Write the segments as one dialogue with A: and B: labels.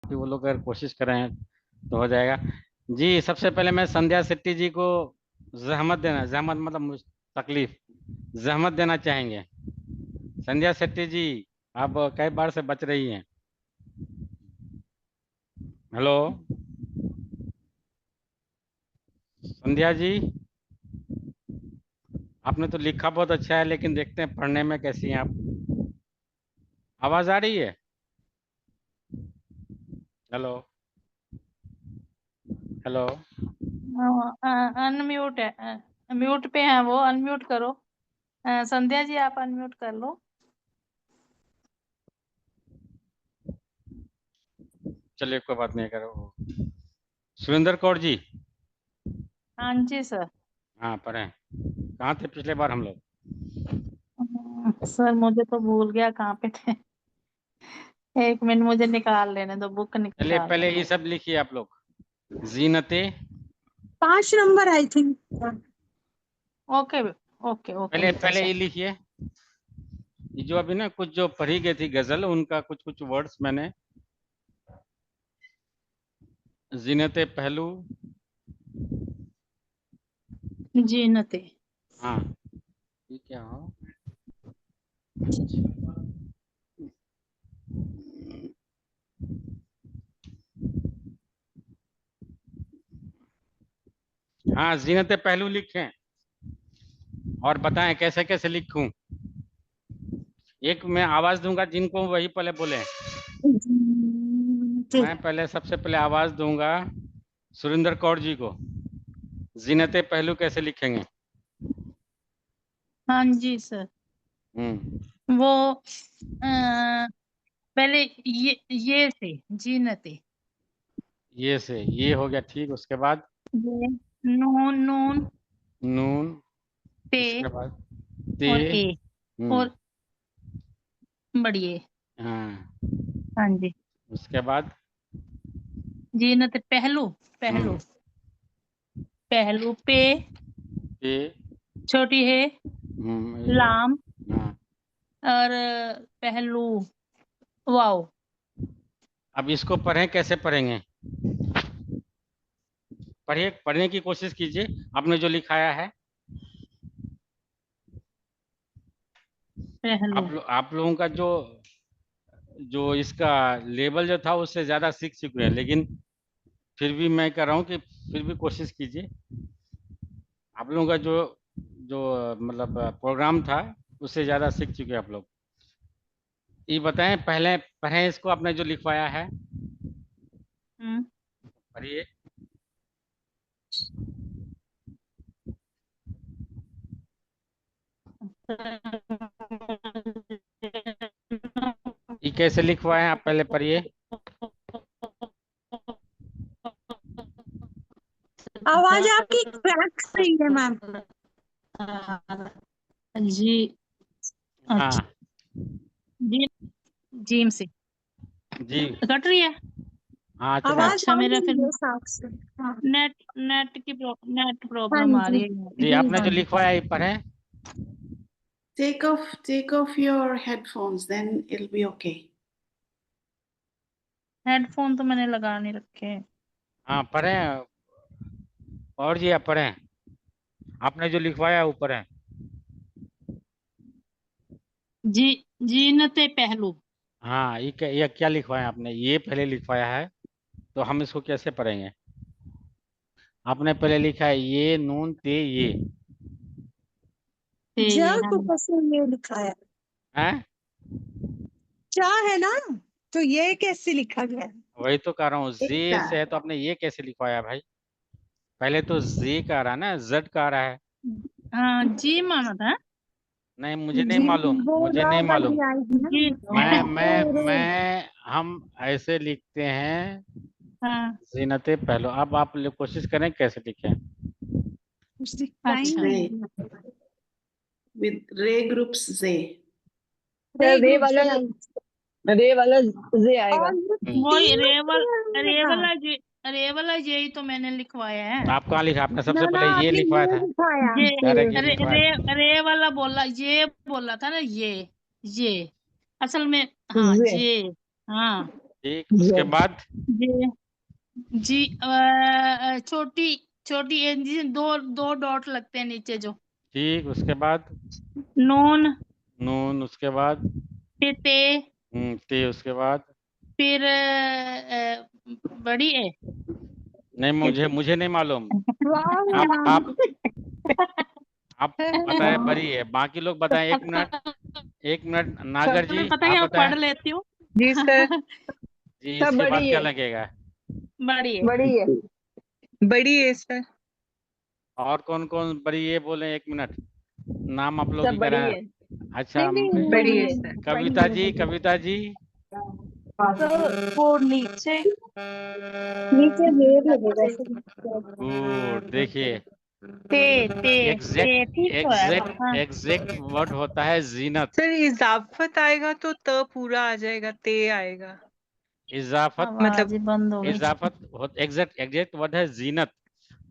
A: भी वो लोग अगर कोशिश करें तो हो जाएगा। जी सबसे पहले मैं संध्या शेट्टी जी को जहमत मतलब तकलीफ जहमत देना चाहेंगे। संध्या शेट्टी जी, आप कई बार से बच रही हैं। हेलो संध्या जी, आपने तो लिखा बहुत अच्छा है, लेकिन देखते हैं पढ़ने में कैसी हैं आप। आवाज आ रही है? Hello hello.
B: अनम्यूट है, म्यूट पे है वो, अनम्यूट करो। संध्या जी आप अनम्यूट कर लो।
A: चलिए कोई बात नहीं, करो। सुरेंद्र कौर जी।
B: हाँ जी सर।
A: हाँ पढ़ें। कहाँ थे पिछले बार हम लोग?
B: सर मुझे तो भूल गया कहाँ पे थे। एक मिनट मुझे निकाल लेने दो, बुक
A: चलिए
B: निकाल
A: पहले
B: लेने
A: ये सब लिखिए आप लोग। जीनते
C: 5 नंबर आई थिंक।
B: दो। ओके ओके ओके
A: पहले
B: बेटा
A: पहले
B: सर।
A: ये लिखिए। ये जो अभी ना कुछ जो पढ़ी गई थी गजल, उनका कुछ कुछ वर्ड्स मैंने। जीनते पहलू।
B: जीनते।
A: हाँ ये क्या हो? हाँ जीनते पहलू लिखें और बताएं कैसे कैसे लिखूं। एक मैं आवाज दूंगा जिनको वही पहले बोले। मैं पहले सबसे पहले आवाज दूंगा सुरेंद्र कौर जी को। जीनते पहलू कैसे लिखेंगे?
B: हाँ जी सर। वो पहले ये से जीनते।
A: ये से ये हो गया, ठीक। उसके बाद
B: ये नून नून
A: नून।
B: पे
A: उसके बाद ते।
B: और ए
A: हम्म।
B: और बढ़िए।
A: हाँ।
B: हाँ जी।
A: उसके बाद
B: जीनते पहलू पहलू
A: हम्म।
B: पहलू पे
A: पे।
B: छोटी है
A: ये।
B: लाम
A: हाँ।
B: और पहलू वाओ।
A: अब इसको पढ़ें, कैसे पढ़ेंगे? पढ़िए, पढ़ने की कोशिश कीजिए आपने जो लिखाया है।
B: पहलू
A: आप लोगों का जो जो इसका लेवल जो था उससे ज्यादा सीख चुके हैं, लेकिन फिर भी मैं कह रहा हूँ कि फिर भी कोशिश कीजिए। आप लोगों का जो जो मतलब प्रोग्राम था उससे ज्यादा सीख चुके हैं आप लोग। ये बताएं, पहले पढ़ें इसको आपने जो लिखवाया है। पढ़िए। ये कैसे लिखवाए हैं आप, पहले पढ़िए।
C: आवाज आपकी क्रैक रही है मैम।
B: जी
A: हाँ
B: अच्छा। जी जीम से
A: जी।
B: कट रही है।
A: हाँ चले।
C: आवाज
B: अच्छा
C: आ
B: मेरा फिर
C: रही है साफ से। हाँ
B: नेट नेट
C: हाँ
B: प्रॉब्लम आ
C: जी
B: रही है।
A: जी
C: जी
A: आपने
C: हाँ
A: जो
C: जी।
A: लिखवाया ये पढ़ें।
D: Take off your headphones, then it'll be okay.
B: Headphone तो मैंने लगा नहीं रखे।
A: हाँ पढ़ें। और जी आप पढ़ें, आपने जो लिखवाया वो पढ़ें।
B: जी जीनते पहलू।
A: हाँ ये क्या लिखवाया आपने? ये पहले लिखवाया है, तो हम इसको कैसे पढ़ेंगे? आपने पहले लिखा है ये नून ते ये
B: ते
C: ज
B: ये
C: को
B: हाँ।
C: कैसे ये लिखा है?
A: है।
C: चा है ना, तो ये कैसे लिखा गया है?
A: वही तो कह रहा हूँ, जे
D: Ekta.
A: से है तो आपने ये कैसे लिखवाया भाई? पहले तो जे का आ रहा है ना, जेड का आ रहा है।
B: हाँ जी माना था।
A: नहीं मुझे नहीं
C: जी
A: मालूम,
C: वो
A: मुझे
C: र
A: नहीं
C: वाली
A: मालूम।
C: आएगी ना।
B: जी
A: मैं हम ऐसे लिखते हैं।
B: हाँ
A: जीनते पहलो। अब आप लोग कोशिश करें कैसे लिखें।
C: उसकी
B: अच्छा।
D: Zay. With ray groups Zay.
C: रे वाला
E: जे आएगा।
C: और ये
B: वही
C: तीनों क्लियर लिखा।
B: रे वाला ये तो मैंने लिखवाया है।
A: आप कहाँ लिखा? आपने सबसे
C: ना ना
A: पहले ये
C: आपने
A: लिखवाया
C: ये
A: था।
C: दिखाया।
B: ये
A: डायरेक्ट ये
B: रे
A: लिखवाया
B: रे
A: था।
B: रे वाला बोला था ना ये असल में। हाँ
E: जे
B: जे हाँ
A: ठीक, उसके बाद
B: जी जी छोटी छोटी जी दो दो डॉट लगते हैं नीचे जो।
A: ठीक, उसके बाद
B: नून,
A: नून, उसके बाद
B: फिर ते,
A: ते, उसके बाद
B: फिर बड़ी है।
A: नहीं, मुझे नहीं मालूम। आप बताएं, बड़ी है, बाकी लोग बताएं। 1 मिनट नागर जी,
B: तुम्हें पता है
A: आप
B: मैं
A: बताएं।
B: पढ़ लेती हूँ।
C: जी सर।
A: जी,
C: सब
A: इसके बाद
C: बड़ी
A: क्या
C: है।
A: लगेगा?
B: बड़ी है।
C: बड़ी है। बड़ी है सर।
A: और कौन कौन बड़ी है बोले? 1 मिनट, नाम आप लोग
C: सब
A: ही
C: बड़ी
A: कराएं।
C: है।
A: अच्छा,
C: बड़ी है सर।
A: कविता जी, कविता जी।
B: सर वो नीचे
E: नीचे रेड लगेगा सर।
A: गुड, देखिए
B: ते ते ते ठीक तो है। हाँ
A: एग्जैक्ट वर्ड होता है जीनत।
C: सर इजाफत आएगा तो त पूरा आ जाएगा, ते आएगा।
A: इजाफत,
B: आवाज ही बंद हो गई।
A: एग्जैक्ट वर्ड है जीनत।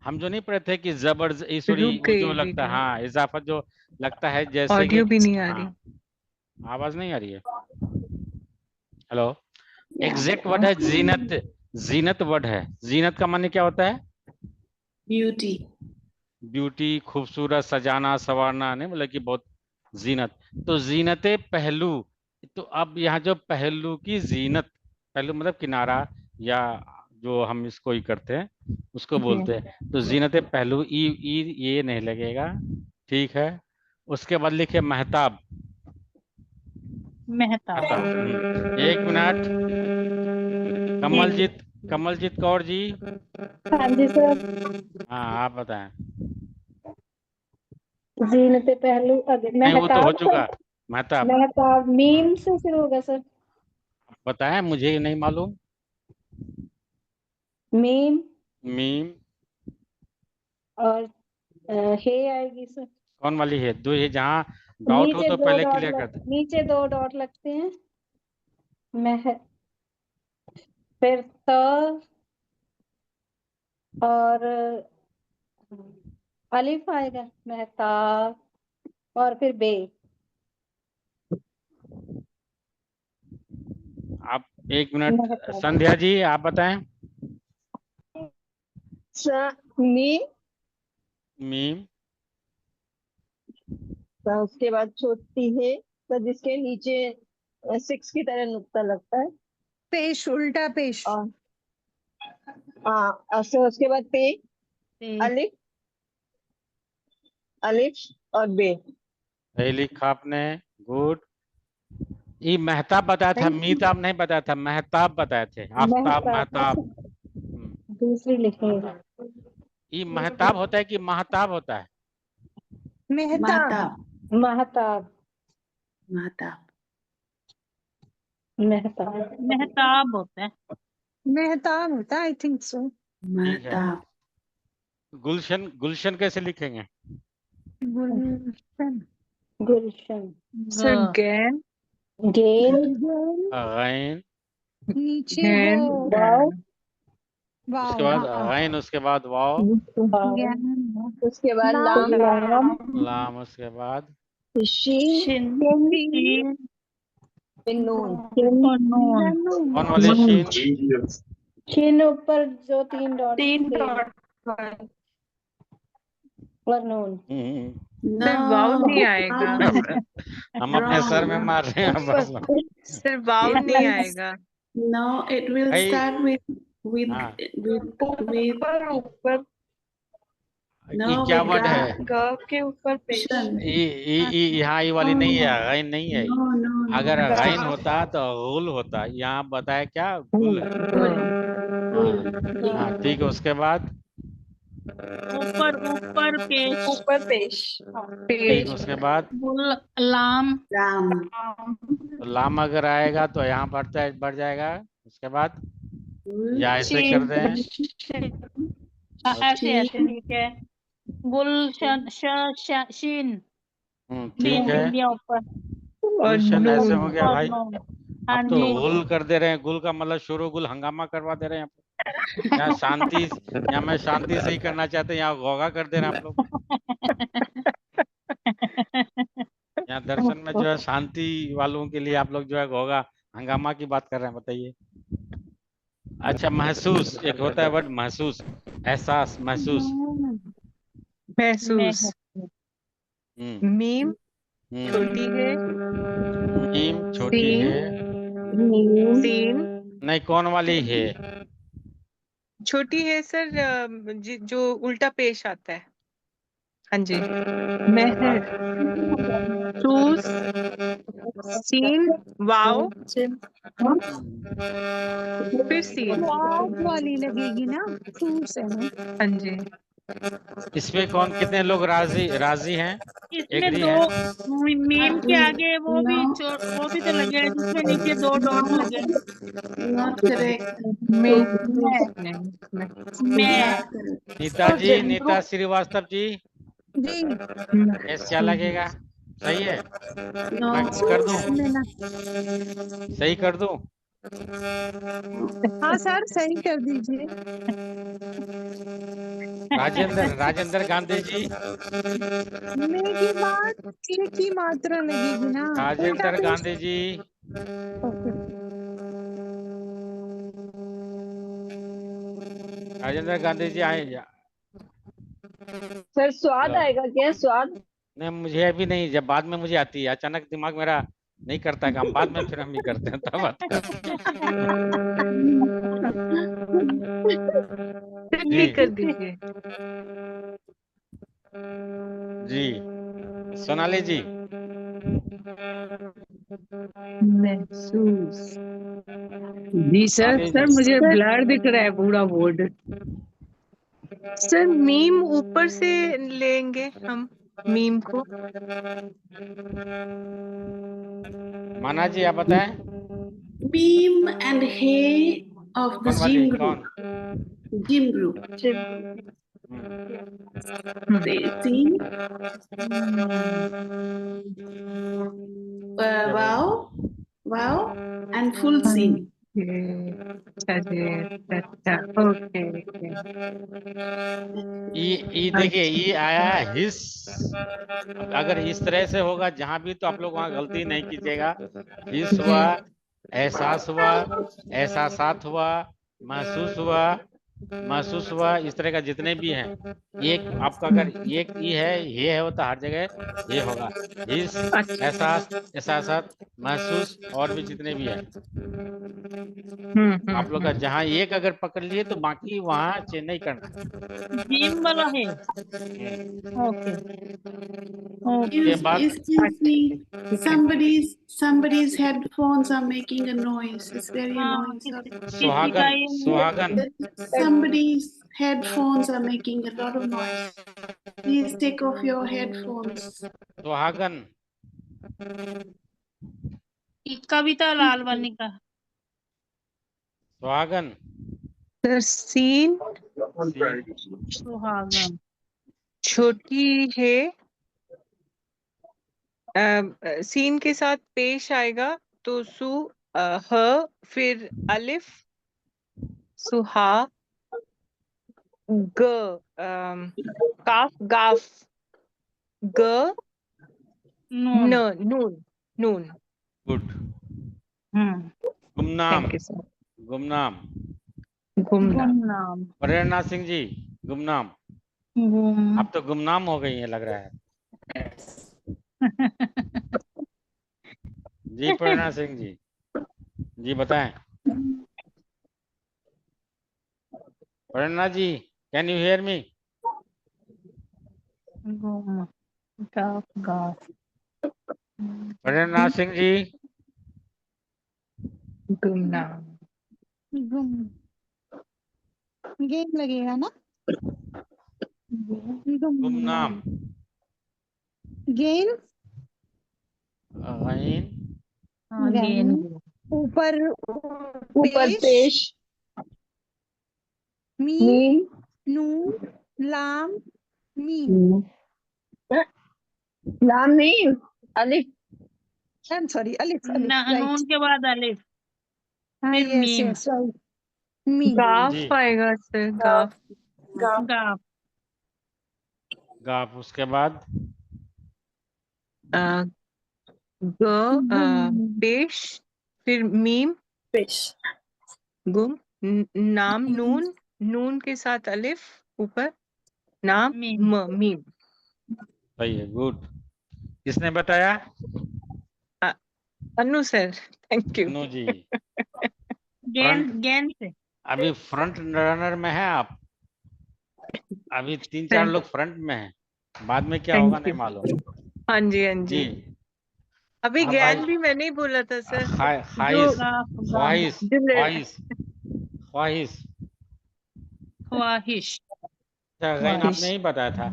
A: हम जो नहीं पढ़े थे कि जबर, सॉरी,
C: रुक
A: वो
C: गई
A: जो लगता है,
C: वीडियो।
A: हाँ, इजाफत जो लगता है जैसे कि,
C: ऑडियो भी नहीं आ रही।
A: हाँ, आवाज नहीं आ रही है। Hello,
D: Yeah.
A: एग्जैक्ट वर्ड है जीनत। जीनत वर्ड है। जीनत का माने क्या होता है?
D: Beauty.
A: ब्यूटी, खूबसूरत, सजाना, संवारना, नहीं मतलब कि बहुत जीनत। तो जीनते पहलू, तो अब यहाँ जो पहलू की जीनत, पहलू मतलब किनारा, या जो हम इसको ही करते हैं उसको बोलते हैं। तो जीनते पहलू, ई ये नहीं लगेगा, ठीक है। उसके बाद लिखे महताब।
B: मेहता।
A: महताब, 1 मिनट, कमलजीत, कमलजीत कौर जी।
E: हाँ जी सर।
A: हाँ, आप बताएं।
E: जीनते पहलू
A: नहीं, वो तो हो
E: मेहताब
A: चुका,
E: सर।
A: महताब।
E: मेहताब मीम से शुरू होगा सर।
A: बताएं, मुझे नहीं मालूम।
E: मीम
A: मीम,
E: और हे आएगी सर।
A: कौन वाली है? दो, ये जहाँ डाउट हो तो पहले क्लियर कर दे।
E: नीचे 2 डॉट लगते हैं। मह फिर त और अलिफ आएगा, मेहताब, और फिर बे।
A: आप 1 मिनट,
E: मेहताब
A: संध्या जी, आप बताएं।
F: मीम,
A: मीम,
F: उसके बाद छोटी है तो जिसके नीचे 6 की तरह नुक्ता लगता है।
C: पेश, उल्टा पेश।
F: और हाँ, उसके बाद पे, अलिफ, अलिफ और बे।
A: सही लिखा आपने, गुड। ये महताब बताया था, मीताब नहीं बताया था, महताब बताए थे। आफ्ताब, महताब।
E: दूसरी लिखेगा।
A: ये महताब होता है कि महताब होता है?
C: मेहताब।
E: महताब।
D: Mahtab.
E: मेहताब।
B: मेहताब होता है।
C: मेहताब होता है, आई थिंक सो।
A: ठीक है।
D: Mahtab.
A: गुलशन, गुलशन कैसे लिखेंगे?
C: गुलशन।
E: गुलशन।
C: सर
B: ग
C: गैन।
E: गेन।
A: गैन,
C: नीचे
F: गैन।
E: वाव।
A: उसके
C: वाव।
A: बाद
C: हाँ।
A: गैन, उसके बाद वाव,
C: गैन।
F: उसके बाद लाम,
E: लाम।
A: लाम, उसके बाद
F: शीन,
B: शिन, शीन
F: फिर नून।
B: और नून।
A: कौन वाले शीन?
E: चिन्ह ऊपर जो 3 डॉट
B: तीन
E: थे,
B: डॉट
E: और नून।
F: सर वाव
D: No.
F: नहीं आएगा।
A: हम अपने सर में
D: Wrong.
A: मार रहे हैं बस।
F: सर वाव
D: It
F: नहीं
D: will,
F: आएगा।
D: no, it will
A: भाई,
D: start with,
A: हाँ,
D: with,
F: ऊपर
A: ये
D: no,
A: क्या
D: with
A: वर्ड है?
F: ग के ऊपर पेश।
D: Shan.
A: यहाँ ये वाली नहीं है, गैन नहीं है।
D: No, no,
A: अगर
D: no.
A: गैन होता तो गुल होता, यहाँ बताया क्या, गुल है।
D: Gul.
A: हाँ, हाँ, ठीक है। उसके बाद
B: ऊपर ऊपर पेश।
F: ऊपर पेश।
A: ठीक, उसके बाद
B: गुल लाम।
D: Lam.
A: तो लाम अगर आएगा तो यहाँ बढ़ जाएगा। उसके बाद
D: Gul.
A: या ऐसे कर
B: शीन।
A: दें।
B: ऐसे ऐसे ठीक है। गुलशन शीन।
A: ठीक है।
B: बिंदिया ऊपर
F: और
A: गुलशन ऐसे हो
F: नून।
A: गया
B: और
A: भाई।
B: नून। हाँ
A: अब तो
B: जी।
A: गुल कर दे रहे हैं। गुल का मतलब शोर गुल, हंगामा करवा दे रहे हैं यहाँ पे। यहाँ शांति, यहाँ मैं शांति से ही करना चाहते हैं, यहाँ घोघा कर दे रहे हैं आप लोग। यहाँ दर्शन में जो है शांति वालों के लिए आप लोग जो है घोघा, हंगामा की बात कर रहे हैं, बताइए। अच्छा, महसूस, एक होता है वर्ड महसूस, एहसास, महसूस।
C: महसूस।
A: हम्म
C: मीम छोटी है।
A: मीम छोटी
C: सीन
A: है।
C: सीन
A: नहीं, कौन वाली है?
C: छोटी है सर, जो उल्टा पेश आता है। हाँ जी। महसूस सीन वाव फिर सीन।
F: वाव वाली लगेगी ना, सूस है ना।
C: हाँ जी।
A: इस पे कौन, कितने लोग राजी राजी हैं,
B: इसमें
A: एग्री
B: दो
A: हैं?
B: मीम के आगे वो भी
D: No,
B: वो भी तो लगे हैं जिसमें नीचे दो डॉट लगे हैं।
D: not correct.
C: मैं
B: मैं
D: Not correct.
A: नीता जी, नीता श्रीवास्तव जी,
F: जी
A: एस क्या लगेगा? सही है? मैं
D: No,
A: कर दूं?
F: में ना।
A: सही कर दूं?
F: हाँ सर, सही कर दीजिए।
A: राजेंद्र गांधी जी,
F: में की बात एक ही मात्रा लगेगी ना, उल्टा
A: राजेंद्र
F: पेश।
A: गांधी जी,
F: ओके।
A: राजेंद्र गांधी जी आए जा।
F: सर स्वाद
A: हेलो।
F: आएगा क्या, स्वाद?
A: नहीं, मुझे अभी नहीं, जब बाद में मुझे आती है, अचानक दिमाग मेरा नहीं करता काम, बाद में फिर हम ही करते हैं, तब आता है। जी
C: ठीक कर दीजिए।
A: जी, सोनाली जी,
C: महसूस।
G: जी सर,
A: सोनाली
G: सर
A: जी,
G: मुझे ब्लर दिख रहा है पूरा बोर्ड।
C: सर मीम ऊपर से लेंगे हम, मीम को।
A: माना जी, आप बताएं
D: Beam and hay of the
A: कौन वाली,
D: gym group.
A: कौन?
D: Gym group. They see wow, wow, and full scene.
C: अच्छा जी, अच्छा, ओके।
A: ई देखिए, ई आया हिस, अगर इस तरह से होगा जहां भी, तो आप लोग वहां गलती नहीं कीजिएगा। हिस हुआ, एहसास हुआ, एहसासात हुआ, महसूस हुआ, इस तरह का जितने भी हैं, एक आपका अगर एक ई है, ये है, होता हर जगह ये होगा। हिस, एहसास, एहसासात, महसूस, और भी जितने भी हैं, आप लोग का जहां एक अगर पकड़ लिए तो बाकी वहां चेंज नहीं करना।
B: जिम वाला है। Okay okay.
A: के बाद
D: Excuse me, somebody's headphones are making a noise. It's very
B: हाँ,
D: annoying. Sorry.
B: किसी का
A: सुहागन,
B: ये
A: सुहागन,
D: Somebody's headphones are making a lot of noise. Please take off your headphones.
A: सुहागन,
B: कविता लालवानी का।
A: सुहागन,
C: सर सीन
B: सुहागन।
C: छोटी है, सीन के साथ पेश आएगा तो सु, ह, फिर अलिफ, सुहा, ग, काफ, गाफ, ग,
B: नून।
C: नून, नून।
A: गुड।
B: हम्म।
A: गुमनाम,
C: थैंक यू सर।
A: गुमनाम,
C: गुमनाम।
B: गुमनाम।
A: प्रेरणा सिंह जी, गुमनाम।
B: गुम
A: आप तो गुमनाम हो गई हैं लग रहा है। जी प्रेरणा सिंह जी, जी बताएं। प्रेरणा जी, कैन यू हियर मी?
B: गुम गाफ गाफ।
A: प्रेरणा सिंह जी,
C: गुमनाम।
F: गुम गेम लगेगा ना।
A: गुमनाम,
F: गेन
A: गैन,
B: हाँ,
F: गेन
B: गेन।
F: ऊपर ऊपर पेश। मीम नून लाम मीम।
H: लाम नहीं, अलिफ।
F: आई एम सॉरी, अलिफ अलिफ राइट।
B: नून के बाद अलिफ,
F: हाँ
B: फिर
F: यस
B: मीम।
F: यस राइट, मीम।
C: गाफ
A: जी
C: आएगा सर, गाफ।
B: गाफ।
A: गाफ, उसके बाद
C: अ, ग, पेश, फिर मीम,
H: पेश।
C: गुम, नाम नून, नून के साथ अलिफ ऊपर, नाम
B: मीम।
C: मीम।
A: सही है, गुड। किसने बताया?
C: अनु sir, thank you.
A: Anu ji.
B: गेंद गेंद से।
A: अभी फ्रंट रनर में है आप, अभी 3-4 लोग फ्रंट में हैं, बाद में क्या होगा
C: थैंक
A: नहीं
C: यू।
A: मालूम।
C: हाँ जी, हाँ
A: जी,
C: जी। अभी
A: आप
C: ज्ञान
A: आज
C: भी मैंने ही बोला था सर।
A: ख्वाहिश, ख्वाहिश,
C: जो
A: ख्वाहिश, ख्वाहिश।
B: ख्वाहिश।
A: अच्छा, गैन
C: ख्वाहिश।
A: आपने ही बताया था।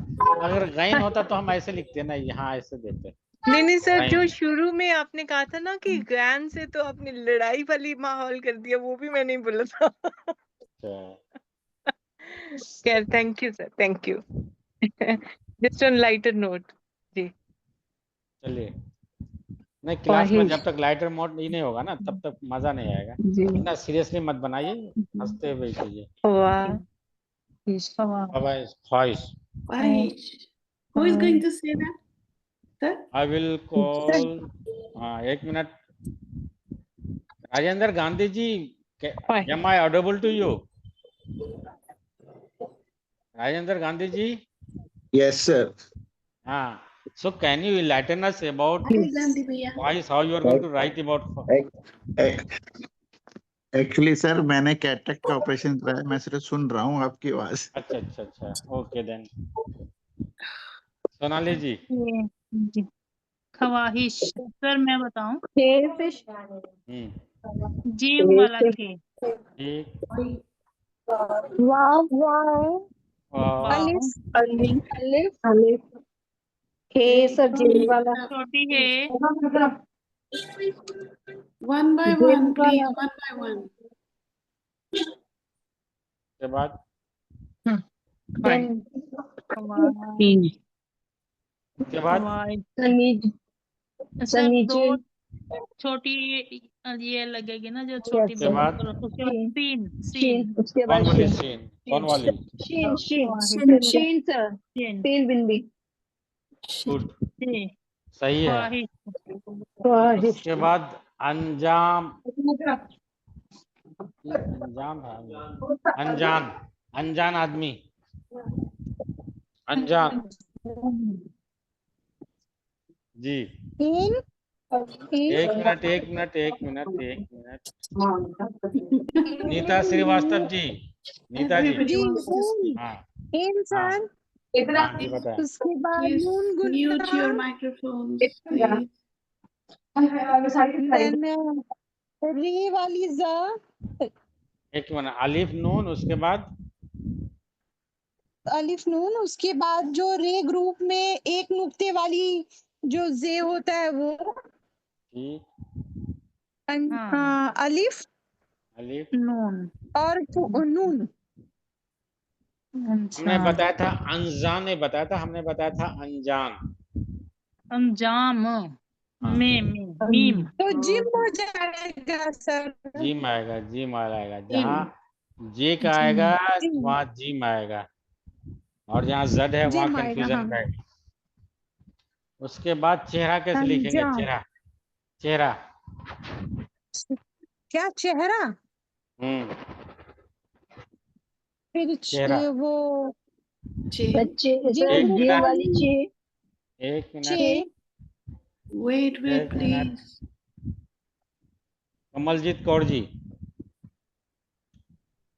A: अगर गैन होता तो हम ऐसे लिखते ना, यहाँ ऐसे देते।
C: नहीं सर, जो
A: गैन।
C: शुरू में आपने कहा था ना कि ज्ञान से तो आपने लड़ाई वाली माहौल कर दिया, वो भी मैंने ही बोला था।
A: अच्छा,
C: खैर, thank you sir, thank you. Just on lighter note. जी।
A: चलिए। नहीं, क्लास में
C: ख्वाहिश।
A: जब तक लाइटर मोड ही नहीं होगा ना, तब तक मजा नहीं आएगा।
C: जी।
A: इतना सीरियसली मत बनाइए, हंसते हुए कीजिए।
C: वाह।
A: ख्वाहिश, ख्वाहिश।
D: Parish. Who is going to say that? Sir?
A: I will call. हाँ, 1 minute. Rajendra Gandhi ji, am I audible to you? Rajendra Gandhi ji.
I: Yes, sir.
A: हाँ, so can you enlighten us about
D: Hi, Gandhi Bhaiya.
A: voice, how you are going to write about?
I: Actually, sir, मैंने cataract का operation कराया, मैं सिर्फ सुन रहा हूँ आपकी आवाज।
A: अच्छा अच्छा अच्छा, ओके देन। सोनाली जी।
B: जी। ख्वाहिश सर मैं बताऊं? जीम वाला के।
A: ठीक।
F: वाव वाव
A: वाव।
F: अलिफ अलिफ अलिफ हे सर जीन वाला
B: छोटी है।
D: One by
F: gene
D: one, please.
F: वाला
D: One by one.
A: के बाद
F: देन
A: के बाद
F: नीचे
B: सर
F: सर नीचे
B: दो छोटी ये लगेगी ना जो छोटी
A: के बाद
B: उसके बाद सीन
F: शीन उसके
A: कौन
F: बाद
A: वाली
F: शीन
A: सीन? कौन वाली?
F: शीन शीन
B: शीन
F: शीन सर तीन बिंदी
A: गुड,
B: जी।
A: सही है।
B: ख्वाहिश।
A: उसके बाद अंजाम। अंजाम है, अनजान, अनजान आदमी, अनजान। जी।
F: तीन
A: एक मिनट, एक मिनट, एक मिनट, एक minute. Neeta Shrivastava ji, Neeta ji.
D: Everybody wants to speak.
A: हाँ
F: इन
A: हाँ
F: सर
A: हाँ जी, बताएं।
F: उसके बाद
D: Please
F: नून
D: mute your
F: गुना
D: microphones, please.
F: देन री वाली जा
A: एक मिनट, अलिफ नून, उसके बाद
F: अलिफ नून उसके बाद जो रे ग्रुप में एक नुक्ते वाली जो जे होता है वो
A: ठीक,
F: हाँ अलिफ
A: अलिफ।
B: नून
F: और नून
A: हमने बताया था अनजान, नहीं बताया था, हमने बताया था अनजान।
B: अंजाम
A: हाँ।
B: मीम।
F: तो जिम हो जाएगा सर
A: जिम आएगा, जिम आएगा। जहाँ जे का आएगा वहाँ जिम आएगा, और जहाँ जड है वहाँ
F: जिम आएगा
A: कंफ्यूजन
F: हाँ
A: रहेगा। उसके बाद चेहरा कैसे लिखेंगे?
F: अंजाम
A: चेहरा, चेहरा।
F: क्या चेहरा
A: हम्म,
F: फिर
A: चेहरा।
F: वो
D: Che.
F: जे
A: एक
F: जे
A: मिनट,
F: वाली चे
A: एक मिनट,
F: चे
D: Wait, wait,
A: एक मिनट।
D: please.
A: कमलजीत कौर जी।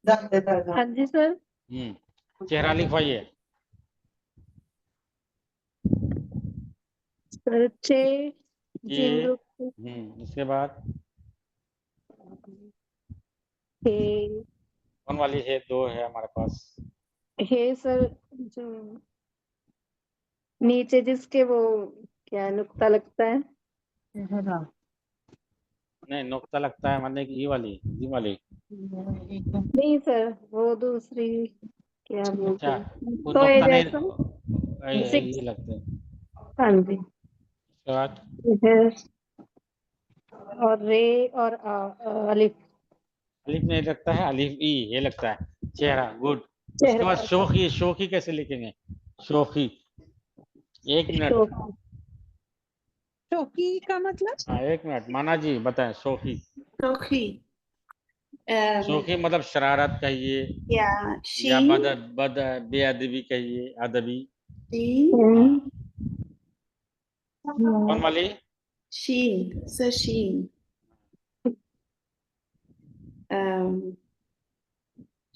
F: हाँ जी सर
A: चेहरा लिखवाइए।
F: सर चे
A: ये
F: जिम ग्रुप
A: उसके बाद
F: हे
A: कौन वाली है? दो है हमारे पास।
F: हे सर जो नीचे जिसके वो क्या नुक्ता लगता है
A: नहीं, नुक्ता लगता है मतलब ये वाली, जी वाली।
F: नहीं सर वो दूसरी क्या बोलते
A: अच्छा,
F: हैं
A: वो
F: तो ये
A: नुक्ता नहीं,
F: जैसा
A: ये लगते हैं।
F: हाँ जी
A: उसके बाद
F: इधर और रे और अलिफ
A: अलिफ नहीं लगता है, अलिफ ई ये लगता है। चेहरा, गुड। उसके
F: चेहरा
A: बाद शोखी, शोखी कैसे लिखेंगे? शोखी, एक मिनट।
F: चौकी का मतलब
A: हाँ, एक मिनट, माना जी बताएं। शोखी,
D: Toki.
A: शोखी मतलब शरारत कहिए
D: Yeah,
A: या
D: Sheen,
A: बद बेअदबी कहिए, अदबी।
D: Sheen,
A: हाँ। कौन वाली?
D: Sheen, Sir Sheen.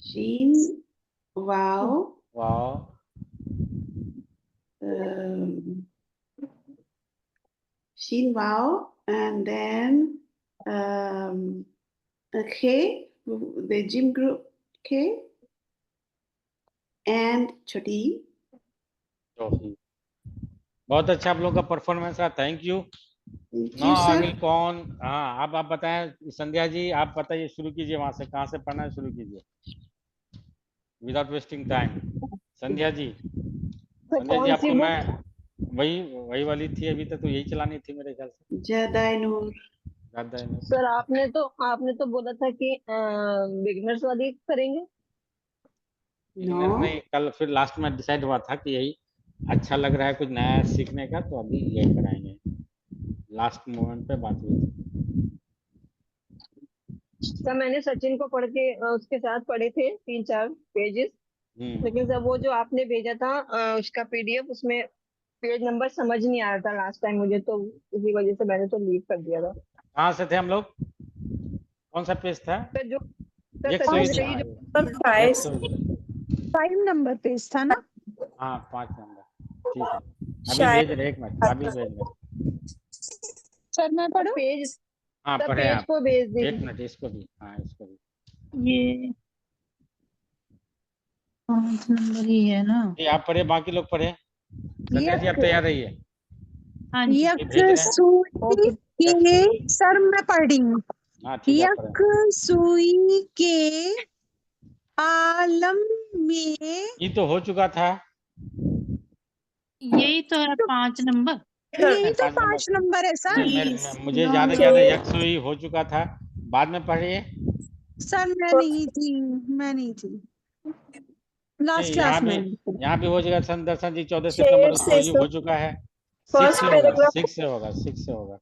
D: Sheen, wow.
A: वाह,
D: Sheen, wow. And then K, the gym group K. And Choti.
A: शोखी। बहुत अच्छा आप लोगों का परफॉर्मेंस रहा, थैंक यू।
D: Thank
A: नो
D: you,
A: आई
D: sir.
A: विल कौन, हाँ अब आप बताएं संध्या जी, आप बताइए, शुरू कीजिए वहां से, कहाँ से पढ़ना है शुरू कीजिए without wasting time. Sandhya ji,
F: sir
A: Sandhya ji
F: कौन सी
A: आपको
F: बुक?
A: मैं वही वाली थी अभी तक, तो यही चलानी थी मेरे ख्याल से।
D: Jadai Noor.
A: ज्यादा है नहीं।
F: सर आपने तो बोला था कि बिगनर्स वाली करेंगे।
A: Beginner
D: No.
A: नहीं, कल फिर लास्ट में डिसाइड हुआ था कि यही अच्छा लग रहा है कुछ नया सीखने का, तो अभी यही कराएंगे। लास्ट मोमेंट पे बात हुई थी।
F: सर मैंने सचिन को पढ़ के उसके साथ पढ़े थे 3-4 पेजेस, लेकिन सर वो जो आपने भेजा था उसका पीडीएफ, उसमें पेज नंबर समझ नहीं आ रहा था लास्ट टाइम मुझे, तो इसी वजह से मैंने तो लीव कर दिया था।
A: कहाँ से थे हम लोग? कौन सा पेज था?
F: सर जो सर
A: एक सौ
F: सचिन
A: ही
F: से ही जो
A: एक सौ।
G: 5 नंबर पेज था ना?
A: हाँ 5 नंबर, ठीक है। अभी
G: शायद।
A: भेज रहे, एक मिनट, अभी भेज रहे।
G: सर मैं पढ़ूं?
F: पेज
A: हाँ
F: सर
A: पढ़े
F: पेज
A: आप,
F: को भेज
A: एक
F: दीजिए।
A: मिनट, इसको भी, हाँ इसको भी।
B: ये 5 नंबर ही है ना?
A: ये आप पढ़े, बाकी लोग पढ़े। संध्या जी आप
G: यक
A: तैयार रहिए,
B: हाँ जी।
A: ये भेज रहे हैं।
G: सुई
F: ओके
G: के, सर मैं पढ़ रही हूँ।
A: हाँ ठीक है, आप
G: यक
A: पढ़े।
G: सुई के आलम में,
A: ये तो हो चुका था।
B: यही तो है 5 नंबर।
G: यही तो
A: 5 नंबर।
G: 5 नंबर है सर।
A: मुझे ज्यादा याद है, यकसुई हो चुका था, बाद में पढ़िए।
G: सर मैं नहीं थी लास्ट
A: नहीं,
G: क्लास में।
A: यहाँ भी हो जाएगा। दर्शन जी 14 सितंबर को हो चुका है। 6 से होगा, 6 से होगा, 6 से होगा।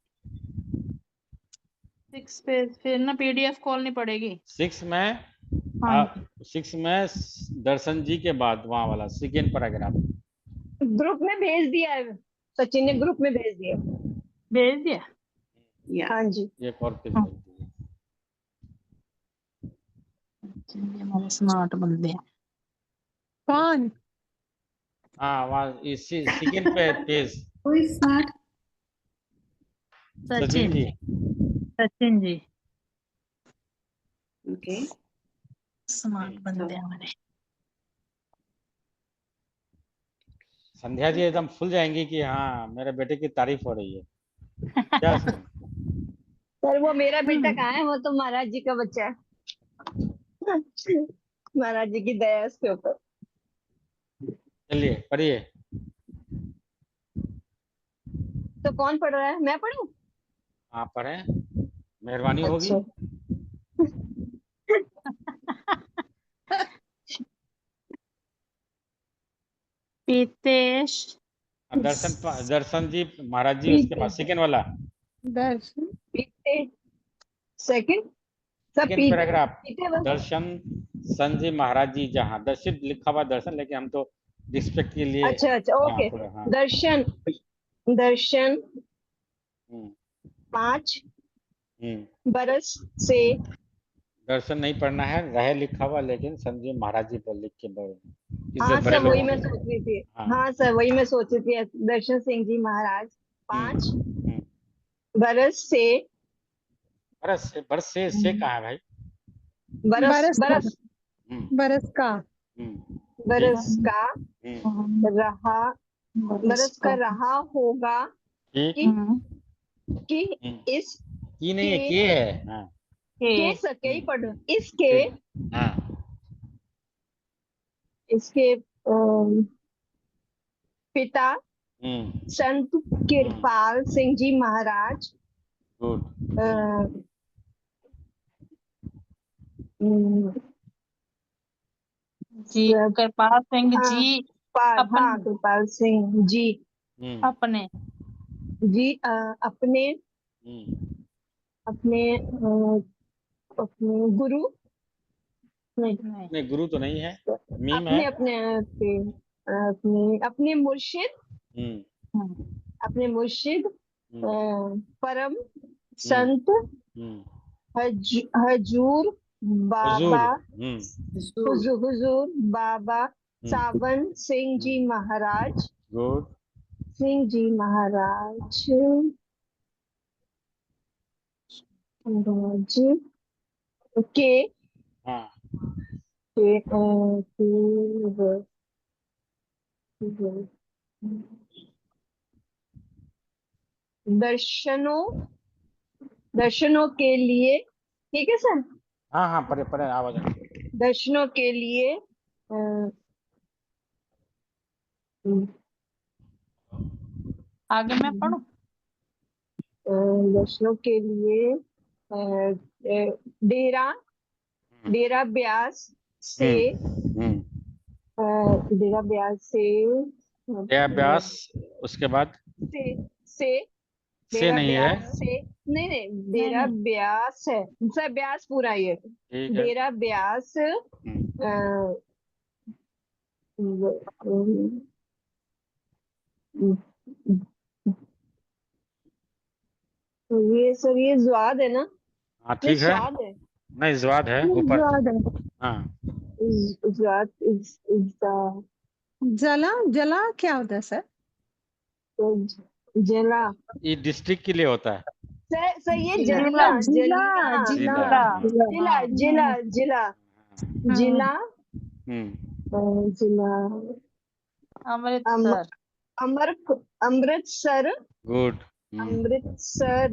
B: 6 पे फिर ना पीडीएफ खोलनी पड़ेगी।
A: 6 में
B: हाँ
A: 6 में दर्शन जी के बाद वहां वाला सेकेंड पैराग्राफ।
F: ग्रुप में भेज दिया है, सचिन ने ग्रुप में भेज दिया।
B: भेज दिया।
D: Yeah.
F: हाँ जी।
A: एक और पेज
B: हाँ।
A: भेज दीजिए।
B: ये हमारे स्मार्ट बंदे हैं।
G: कौन?
A: हाँ वहाँ सेकेंड पे page.
D: Who is smart?
A: Sachin ji.
B: Sachin ji
D: Okay.
B: Smart बंदे हैं हमारे।
A: संध्या जी एकदम फुल जाएंगी कि हाँ मेरे बेटे की तारीफ हो रही है क्या?
F: सर वो मेरा बेटा कहाँ है, वो तो महाराज जी का बच्चा है। महाराज जी की दया है उसके ऊपर।
A: चलिए पढ़िए।
F: तो कौन पढ़ रहा है, मैं पढ़ूं?
A: आप पढ़ें, मेहरबानी होगी।
F: अच्छा।
B: पीतेश
A: अब दर्शन जी महाराज जी, उसके बाद सेकेंड वाला,
G: दर्शन
F: पीते सेकंड सब
A: सेकेंड पैराग्राफ।
F: पीते बस।
A: दर्शन संजय महाराज जी, जहाँ दर्शित लिखा हुआ दर्शन, लेकिन हम तो रिस्पेक्ट के लिए
F: अच्छा
A: हाँ
F: ओके।
A: थोड़ा, हाँ।
F: दर्शन 5 बरस से।
A: दर्शन नहीं पढ़ना है, रहे लिखा हुआ, लेकिन संजय महाराज जी पर लिख के बड़े
F: हाँ
A: इज्जत बड़े
F: सर वही
A: लोगों
F: मैं
A: की।
F: सोच रही थी।
A: हाँ।
F: हाँ सर वही मैं सोच रही थी, दर्शन सिंह जी महाराज 5
A: हम्म।
F: बरस से।
A: बरस से कहाँ है भाई?
F: बरस बरस
A: हम्म,
G: बरस का
A: हम्म,
F: बरस का रहा, बरस का रहा होगा
A: ठीक।
F: कि इस
A: की नहीं है,
F: के
A: के है। हाँ
F: के सके ही पढ़ इसके
A: हाँ
F: इसके पिता संत कृपाल सिंह जी महाराज
A: गुड।
B: जी कृपाल सिंह जी
F: हाँ कृपाल सिंह जी
B: अपने
F: जी अपने अपने अपने गुरु नहीं,
B: नहीं।
A: नहीं, गुरु तो नहीं है, मीम
F: अपने
A: है।
F: अपने अपने अपने मुर्शिद, अपने मुर्शिद, परम संत, हजूर बाबा, हुजूर बाबा सावन सिंह जी महाराज,
A: गुड।
F: सिंह जी महाराज के
A: हाँ, दर्शनों के लिए, ठीक है सर, हाँ, हाँ, पढ़े पढ़े, आवाज आ रही है।
F: दर्शनों के लिए
B: आगे मैं पढ़ूं?
F: दर्शनों के लिए डेरा ब्यास से, डेरा ब्यास से,
A: डेरा ब्यास, उसके बाद
F: से
A: से
F: डेरा
A: नहीं
F: ब्यास
A: है,
F: से, नहीं डेरा
B: नहीं।
F: ब्यास है सर, ब्यास पूरा ये
A: ठीक है।
F: डेरा ब्यास ये सर ये ज्वाद है ना?
A: हाँ,
F: नहीं
A: ठीक है,
F: स्वाद है,
A: नहीं ज्वाद है ऊपर।
G: ज्यादा
A: हाँ,
F: ज्वाद
G: जला जला क्या होता है सर?
F: जला
A: ये डिस्ट्रिक्ट के लिए होता है।
F: सर ये
B: जिला,
F: जलना
G: जिला
A: जिला,
G: जिला
F: जिला
A: हाँ,
F: जिला जिला जिला जिला
B: अमृतसर।
F: अमृतसर,
A: गुड।
F: अमृतसर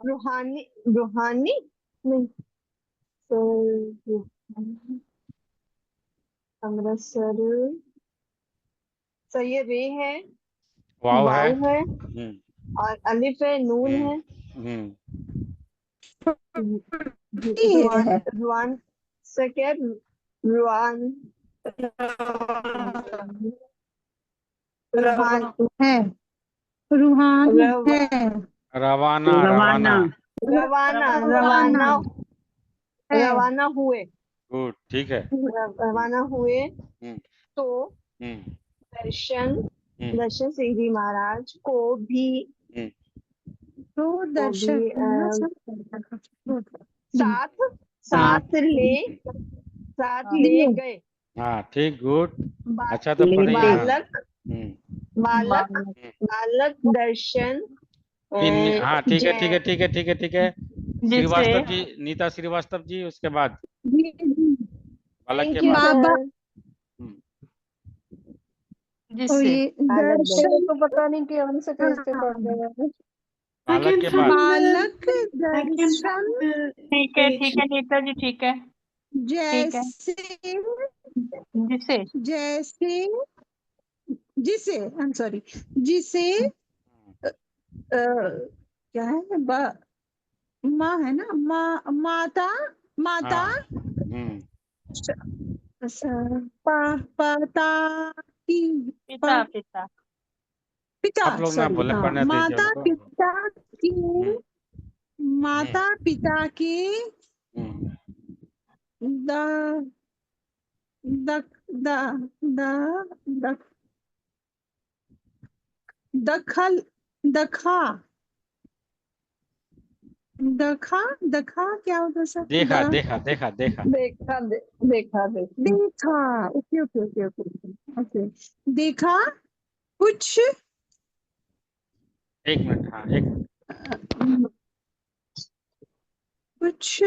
F: रूहानी रूहानी नहीं अमृतसर सर ये रे है,
A: वाव है।
F: वाव है और अलिफ है, नून है, रुआन से क्या रुआन रुहान
G: है, रूहानी है,
A: रवाना, रवाना।
F: रवाना रवाना
G: है।
F: रवाना हुए,
A: गुड, ठीक है।
F: रवाना हुए तो
A: हम्म,
F: दर्शन सिंह जी महाराज को भी
G: तो दर्शन
F: साथ ले गए।
A: हाँ, ठीक, गुड। अच्छा तो पढ़ रही है।
F: बालक दर्शन
A: हाँ, ठीक है, ठीक है, ठीक है, ठीक है, ठीक है।
B: जिसे
A: श्रीवास्तव जी, नीता श्रीवास्तव जी, उसके बाद बालक के
F: Thank you,
A: बाद
G: बाबा
F: sir.
B: जिससे
E: दर्शन को पता नहीं कौन से पेज पे पढ़ रहे हैं।
A: बालक के
D: from
A: बाद
G: बालक
D: Again
G: दर्शन
D: from the
B: ठीक है,
D: page.
B: ठीक है नीता जी, ठीक है, ठीक है।
G: जैसे
B: जिसे
G: जैसे जिसे आई एम सॉरी जिसे क्या है माँ है ना, माता माता पता की
B: पिता पिता
G: पिता
A: आप लोग ना
G: सॉरी
A: बोले,
G: हाँ,
A: पढ़ने दीजिए
G: माता
A: उनको।
G: पिता की माता पिता की द द द द दखल दखा दखा दखा क्या होता है सर?
A: देखा, देखा, देखा, देखा।
F: देखा
G: देखा okay okay okay okay okay देखा कुछ
A: एक मिनट, हाँ, एक मिनट।
G: कुछ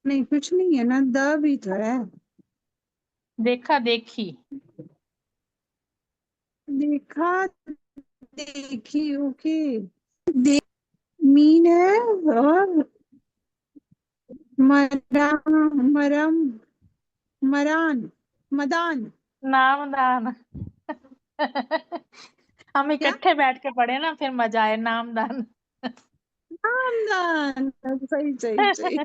G: नहीं, कुछ नहीं है ना, द भी तो है।
B: देखा देखी
G: देखा देखी ओके मीन है और मरान मदान
B: नामदान हम इकट्ठे बैठ के पढ़े ना, फिर मजा आए। नामदान
G: नामदान सही सही सही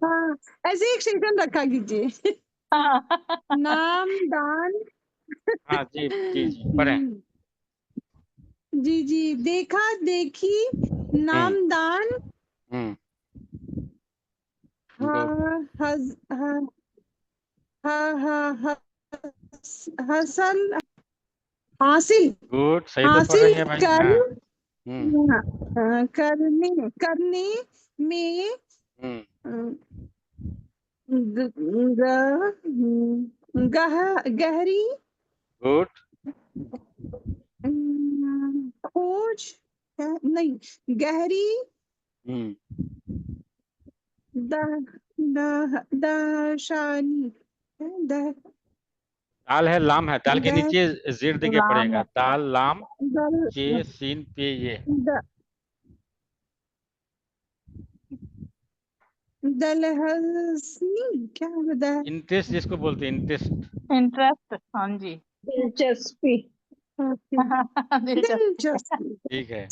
G: हाँ, ऐसे एक सेकंड रखा कीजिए। नामदान
A: हाँ जी, जी, जी, पढ़े।
G: जी जी, देखा देखी, नामदान,
A: हम्म
G: हाँ हज हाँ हाँ हाँ हसल हासिल
A: गुड, सही तो पढ़ रही
G: हासिल
A: है भाई।
G: कर
A: हाँ। हम्म
G: करने करने में
A: हम्म
G: ग- गहरी
A: गुड।
G: खोज नहीं, गहरी
A: हम्म
G: द दशानी द
A: दाल है, लाम है, दाल के
G: द
A: नीचे जेर देके
B: लाम
A: पड़ेगा,
B: है।
A: दाल लाम
G: दल
A: के सीन पे ये।
G: द दलहसनी क्या बता
A: इंटरेस्ट जिसको बोलते हैं, इंटरेस्ट।
B: इंटरेस्ट, हाँ जी।
F: दिलचस्पी।
B: दिलचस्पी।
G: दिलचस्पी
A: ठीक है,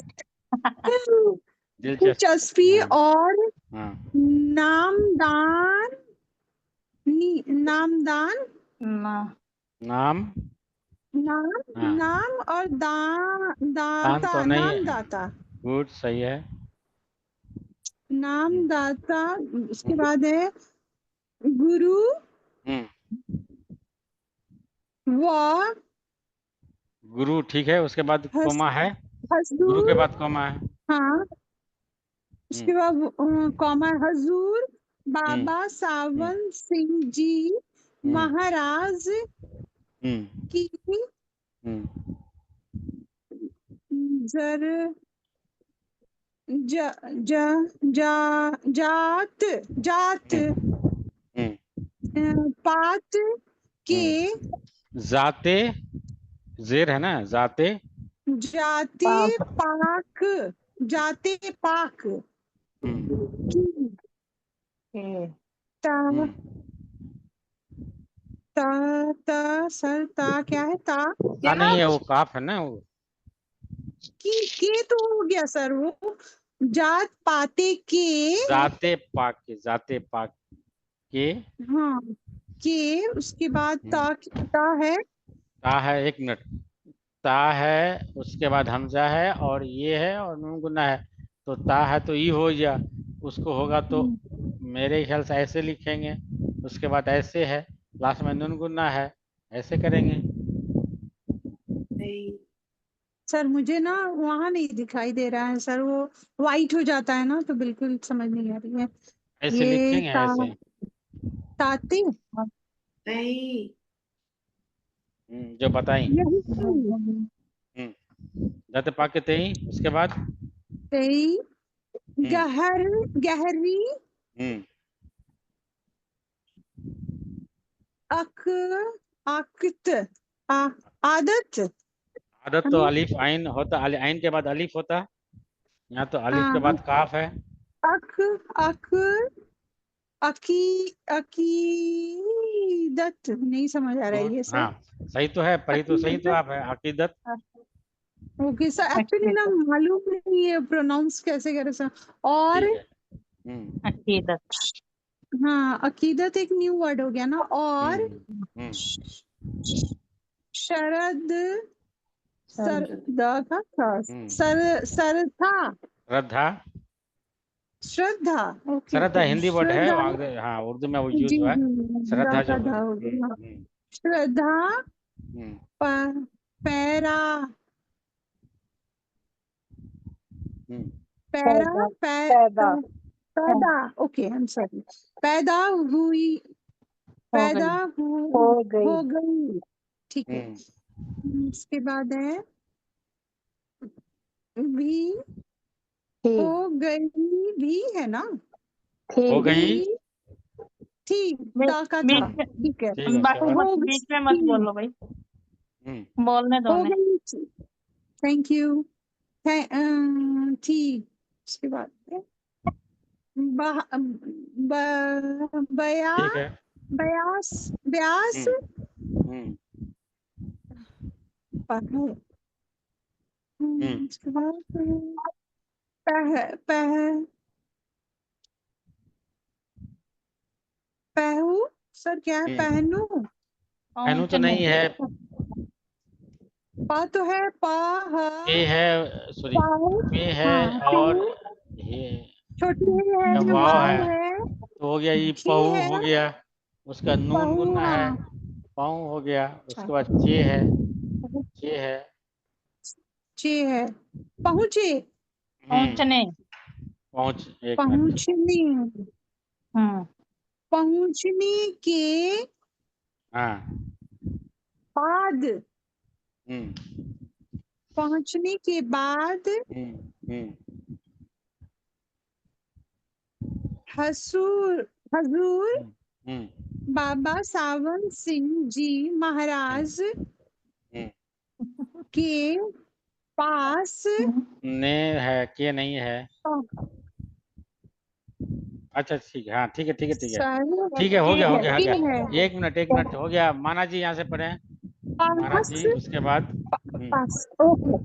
A: दिलचस्प।
G: दिलचस्पी
A: हाँ
G: और
A: हाँ।
G: नामदान नामदान
B: ना,
A: नाम।
G: नाम
A: हाँ,
G: नाम और
A: दान
G: दाता
A: तो नहीं है।
G: नामदाता
A: गुड, सही है।
G: नामदाता। उसके
A: हम्म
G: बाद है गुरु
A: हम्म,
G: व
A: गुरु ठीक है, उसके बाद
G: हस,
A: कोमा है। गुरु के
G: हजूर।
A: बाद कोमा है।
G: हाँ, उसके बाद कॉमा हजूर
A: हम्म
G: बाबा
A: हम्म
G: सावन सिंह जी
A: हम्म
G: महाराज
A: हम्म
G: की
A: हम्म
G: जर ज, ज, जा, जात जात
A: हम्म
G: पात के
A: जाते, जेर है ना, जाते।
G: जाते पाक जाते पाक
A: हम्म
G: की
B: के
G: ता
A: हम्म
G: ता ता सर ता क्या है ता
A: ता नहीं है, वो काफ है ना वो।
G: की के तो हो गया सर वो जात पाते के
A: जाते पाक के, जाते पाक के।
G: हाँ के उसके बाद
A: हम्म,
G: ता है
A: ता है, एक मिनट। ता है, उसके बाद हमजा है और ये है और नून गुना है। तो ता है तो ई हो गया, उसको होगा तो मेरे ख्याल से ऐसे लिखेंगे। उसके बाद ऐसे है, लास्ट में नून गुना है, ऐसे करेंगे।
D: नहीं,
G: सर मुझे ना वहां नहीं दिखाई दे रहा है सर, वो वाइट हो जाता है ना तो बिल्कुल समझ नहीं आ रही है।
A: ऐसे
G: ये
A: लिखेंगे, ऐसे।
G: ताते
D: नहीं,
A: जो बताई।
G: यही
A: जाते पाक के तई, उसके बाद।
G: तेई
A: हम्म
G: गहरी
A: हम्म
G: अक आकत आ, आदत
A: आदत
G: है
A: तो
G: ना
A: अलिफ आइन होता, आइन के बाद अलिफ होता। यहाँ तो अलिफ के
G: हाँ
A: बाद काफ है।
G: अक अक अकी अकीदत नहीं समझ आ रहा है
A: गुड,
G: ये
A: हाँ।
G: सर।
A: सही तो है, पढ़ी तो सही तो
G: अकीदत
A: आप है, अकीदत।
G: ओके सर, एक्चुअली ना मालूम नहीं है प्रोनाउंस कैसे करे सर। और
A: ठीक है। हम्म
B: अकीदत।
G: हाँ अकीदत एक न्यू वर्ड हो गया ना। और
A: हम्म
G: शरद सर
B: सर्द।
G: द का था सर सर था
A: श्रद्धा।
G: श्रद्धा ओके
A: श्रद्धा
G: ओके
A: हिंदी वर्ड है,
G: श्रद्धा
A: हाँ, उर्दू में वो
G: जी
A: यूज हुआ है।
G: जी दा
A: श्रद्धा
G: का
A: जो
G: धा
A: बोले।
G: हो गया श्रद्धा
A: हम्म
G: पैरा
A: हम्म
G: पैरा
B: पैदा
G: पैदा ओके आई एम सॉरी पैदा हुई
B: हो
G: पैदा
B: गई।
G: हो गई ठीक है।
A: हम्म
G: उसके बाद है भी
B: थी।
G: हो गई भी है ना
A: हो
B: थी।
A: गई।
G: भी थी दा का था
B: बीच में,
G: ठीक है
A: ठीक है, उसके
B: बाकी
A: बाद।
B: मत,
G: हो
B: बीच में मत
G: गई
B: बोलो भाई,
A: हम्म
B: बोलने दो
G: हो
B: उन्हें।
G: गई थैंक यू थी उसके बाद है, बा- बया
A: ठीक है।
G: बयास ब्यास
A: हम्म
G: पह,
A: हम्म
G: उसके बाद पह पह पहू सर क्या है
A: हम्म
G: पहनू
A: पहनू तो
B: फाउंटेन है।
A: नहीं है।
G: पा तो है, पा
A: पे है, सॉरी, पे है
G: हाँ,
A: और
G: पे,
A: ये
G: छोटी है,
A: वाव
G: वाव
A: है,
G: है,
A: तो हो गया ये
G: ची
A: पहू
G: है,
A: हो गया, उसका नून
G: पहू,
A: गुन्ना है,
G: हाँ,
A: पाऊ हो गया,
G: अच्छा,
A: उसके बाद चे है, चे है,
G: चे है, पहुँचे,
B: पहुंचने।
A: पहुंच, एक मिनट,
G: पहुँचने,
B: हम्म
G: पहुँचने के
A: हाँ,
G: बाद,
A: हम्म,
G: पहुँचने के बाद
A: हम्म,
G: हसूर हजूर
A: हम्म,
G: बाबा सावन सिंह जी महाराज
A: हम्म,
G: के पास
A: ने है, के नहीं है, अच्छा ठीक है, हाँ ठीक है, ठीक है, ठीक है, ठीक है, हो गया, हो गया, हो
G: के
A: गया,
G: है,
A: एक मिनट हो गया, माना जी यहाँ से पढ़े, माना
G: पास,
A: जी, उसके बाद
G: पास, ओके,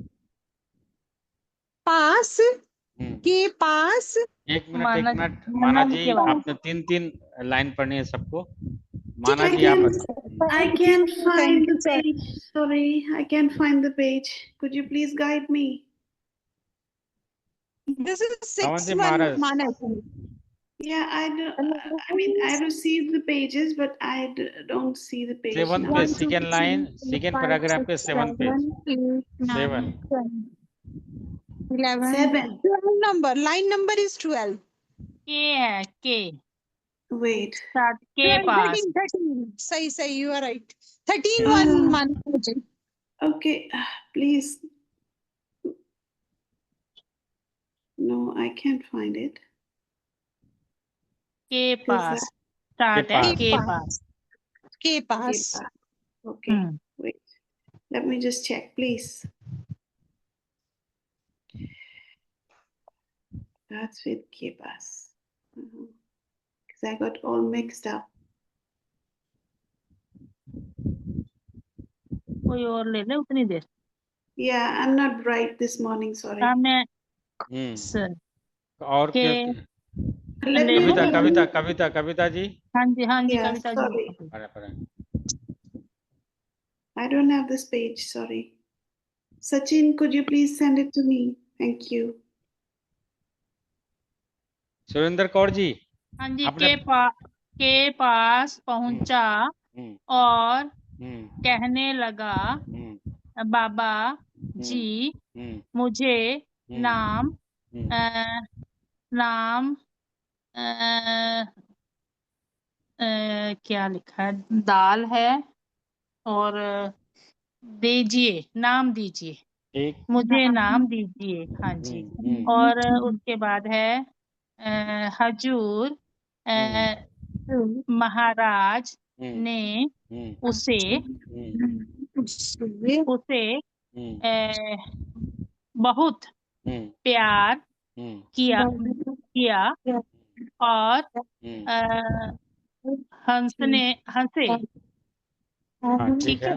G: पास
A: हम्म,
G: के पास,
A: एक
B: माना
A: मिनट,
B: माना
A: माना
B: जी
A: जी
B: के बाद
A: आपने 3 लाइन पढ़नी है सबको, माना
D: I
A: जी आप
D: can't find the
G: sir.
D: page. Sorry, I can't find the page. Could you please guide me?
G: This is
A: पवन
G: 6
A: जी
G: 1
A: महाराज,
G: माना.
D: Yeah, I mean, I received the pages, but don't see the page
A: 7 पे
G: 1
D: number.
G: 2
A: second
G: 3
A: line,
G: 4
A: second
G: 5
A: paragraph पे
G: 6
A: 7 page,
G: 7 8 9
A: 7,
G: 10 11
D: 7.
G: 12 number, line number is 12.
B: के है, के
D: Wait.
B: Start के
G: 12
B: पास।
G: 13 सही you are right. 13
D: Ah,
G: 1 माना.
D: okay, please. No, I can't find it.
B: के
D: Is
B: pass
D: that
B: start है,
A: पास,
B: के पास।
G: के
D: okay?
G: Pass.
D: Okay, wait. Let me just check, please. That's with K-Pass. Because I got all mixed up.
B: कोई और ले ले उतनी देर।
D: Yeah, I'm not bright this morning, sorry.
B: सामने
A: हम्म,
B: सर
A: और
B: के
D: Let me
B: ले
A: कविता जी,
B: हाँ जी
D: Yeah,
B: कविता
D: sorry.
B: जी।
A: पढ़े,
D: I don't have this page, sorry. Sachin, could you please send it to me? Thank you.
A: Surendra Kaur ji,
B: हाँ जी
A: आपने
B: के पास पहुंचा और कहने लगा, बाबा जी मुझे नाम नाम क्या लिखा है, दाल है और दीजिए, नाम दीजिए,
A: एक,
B: मुझे नाम दीजिए। हाँ जी, और उसके बाद है हजूर महाराज ने उसे बहुत प्यार किया और हंसे।
A: हाँ ठीक है,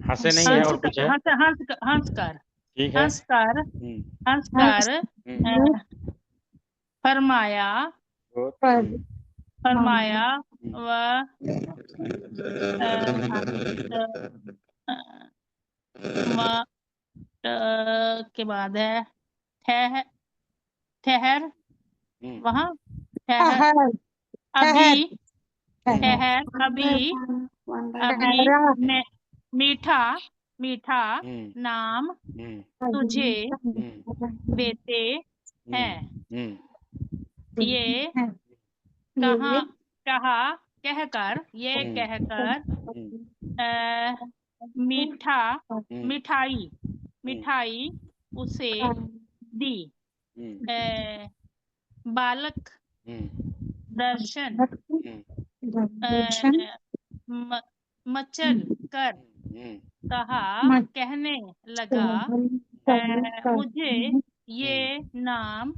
A: हंसे नहीं है और कुछ है,
B: हंसकर
A: ठीक है,
B: हंसकर फरमाया व के बाद है ठहर वहाँ ठहर अभी
D: One by one.
B: अभी मीठा नाम तुझे देते हैं। ये कहकर मिठाई उसे दी। बालक दर्शन मचल कर कहने लगा, मुझे ये नाम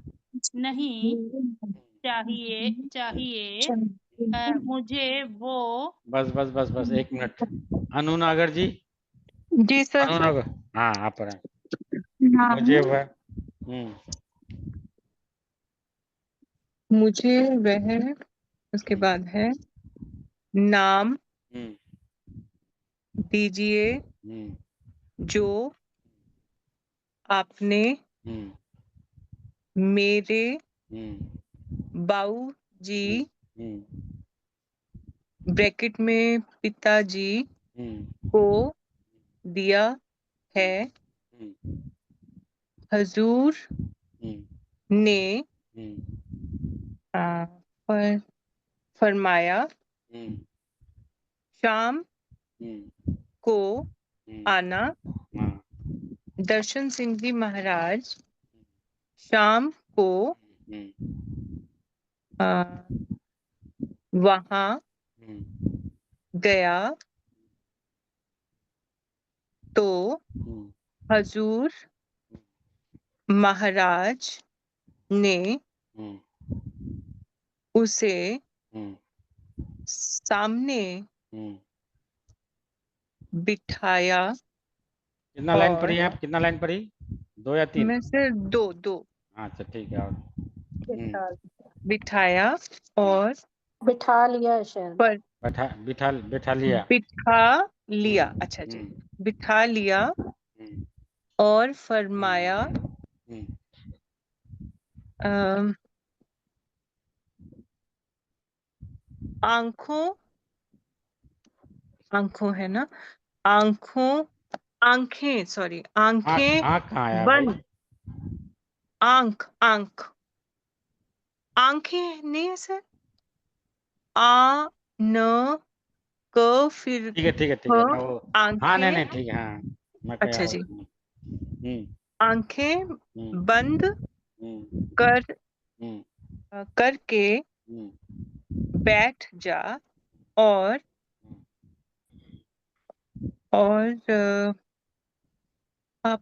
B: नहीं चाहिए, मुझे वो।
A: बस 1 मिनट, अनु नागर जी,
C: जी सर।
A: अनु नागर, हाँ आप पढ़े, मुझे वह
C: मुझे वह, उसके बाद है नाम दीजिए, जो आपने मेरे बाऊ जी ब्रैकेट में पिताजी को दिया है, हजूर ने फरमाया शाम को आना। दर्शन सिंह जी महाराज शाम को वहां गया तो हजूर महाराज ने उसे सामने बिठाया।
A: कितना लाइन
C: और
A: पढ़ी आप? कितना लाइन पढ़ी? 2 या 3?
C: मैं सिर्फ दो
A: अच्छा ठीक है। और
C: बिठाया और
E: बिठा लिया शायद।
C: पर
A: बिठा लिया।
C: बिठा लिया। अच्छा जी, बिठा लिया और फरमाया आंखों है ना, आंखें सॉरी, आंखें
A: आँख कहाँ आया
C: बंद।
A: भाई?
C: आंखें नहीं है सर। न क फिर
A: ठीक है ठीक है ठीक है। मैं वो हाँ नहीं
C: आंखें।
A: नहीं ठीक है। हाँ मैं क्या
C: अच्छा जी, आंखें
A: हम्म
C: बंद
A: हम्म
C: कर
A: हम्म
C: करके
A: हम्म
C: बैठ जा और आप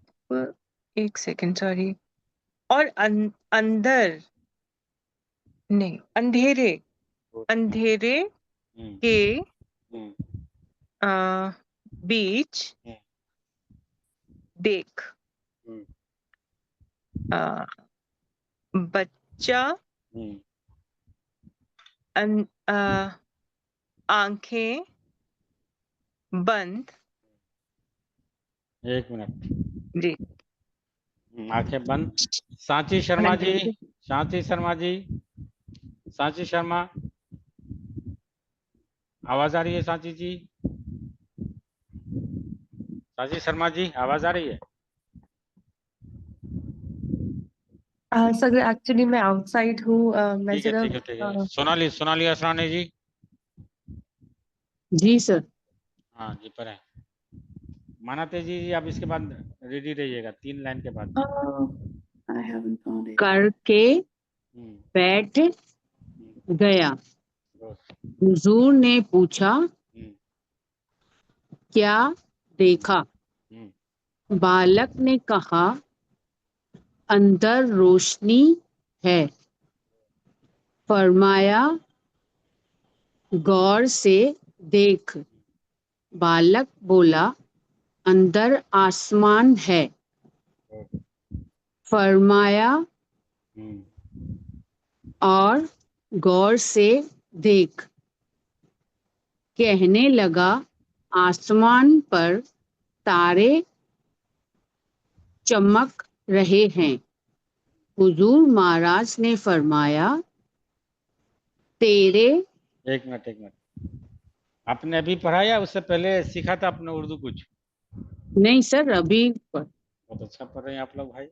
C: एक सेकंड सॉरी। और अंदर नहीं, अंधेरे के बीच देख बच्चा आंखें बंद।
A: 1 मिनट।
C: जी,
A: आंखें बंद। सांची शर्मा जी, सांची शर्मा जी, सांची शर्मा, आवाज आ रही है? सांची जी, सांची शर्मा जी, आवाज आ रही है?
J: सर एक्चुअली मैं आउटसाइड हूँ। मैं
A: ठीक है ठीक है
J: सिर्फ
A: ठीक है। सोनाली असरानी जी।
J: जी सर।
A: हाँ जी पर है। माना तेजी जी, आप इसके बाद रेडी रहिएगा 3 लाइन के बाद।
D: Oh, I haven't found it.
J: करके बैठ गया। हुजूर ने पूछा क्या देखा? बालक ने कहा अंदर रोशनी है। फरमाया गौर से देख। बालक बोला अंदर आसमान है। फरमाया और गौर से देख। कहने लगा आसमान पर तारे चमक रहे हैं। हुजूर महाराज ने फरमाया तेरे।
A: 1 मिनट। आपने अभी पढ़ा या उससे पहले सीखा था आपने उर्दू कुछ?
J: नहीं सर, अभी।
A: बहुत अच्छा पढ़ रहे हैं आप लोग भाई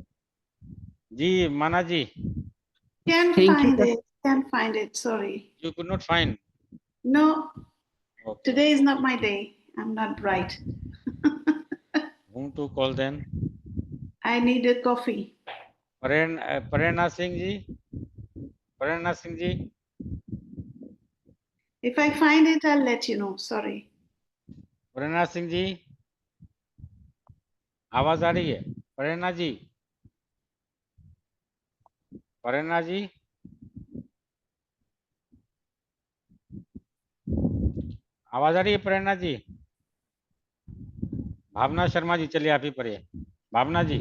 A: जी। माना जी,
D: Can't
J: Thank you,
D: find
J: sir.
D: it. Can't find it. Sorry.
A: you could not find?
D: No,
A: Okay.
D: today is not my day. I'm not bright.
A: Whom to call then?
D: I need a coffee.
A: Prerna Singh ji, Prerna Singh ji.
D: If I find it, I'll let you know. Sorry.
A: प्रेरणा सिंह जी, आवाज आ रही है? प्रेरणा जी, प्रेरणा जी, आवाज आ रही है प्रेरणा जी? भावना शर्मा जी, चलिए आप ही पढ़िए। भावना जी,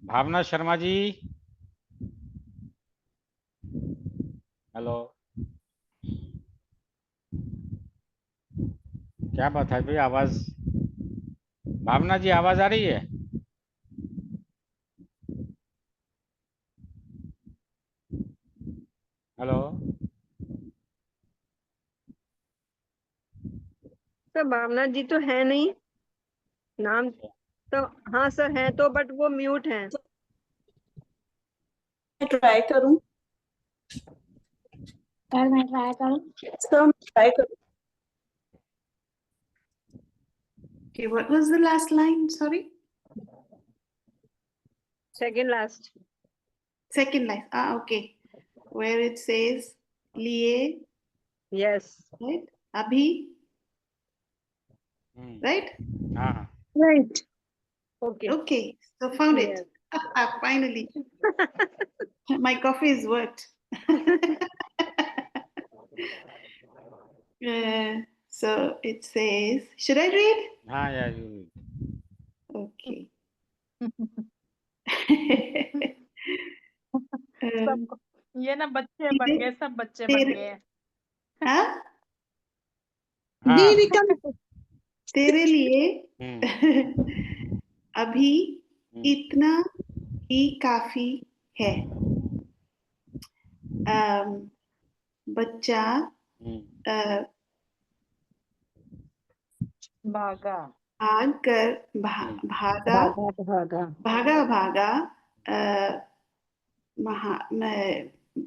A: भावना Sharma ji, hello. क्या बात है भाई, आवाज, भावना जी आवाज आ रही है? हेलो।
F: सर भावना जी तो है नहीं, नाम तो, हाँ सर है तो, बट वो म्यूट है।
D: ट्राई करूं?
B: सर मैं ट्राई करूं?
D: सर ट्राई करूं? Okay, what was the last line? Sorry.
F: Second last.
D: Second line. Okay. Where it says लिए,
F: यस।
D: right? अभी, right?
A: हाँ हाँ।
G: Right.
F: Okay.
D: Okay. So found it.
F: Yes.
D: Finally. My coffee is worked. So it says, should I read?
A: हाँ यार,
D: Okay.
B: सबको ये ना बच्चे बन गए, सब बच्चे बन गए हैं।
D: हाँ?
G: डी
A: हाँ।
G: विकल्प।
D: तेरे लिए अभी इतना ही काफी है। बच्चा
B: भागा
D: भाग कर भागा
F: भागा।
D: भागा भागा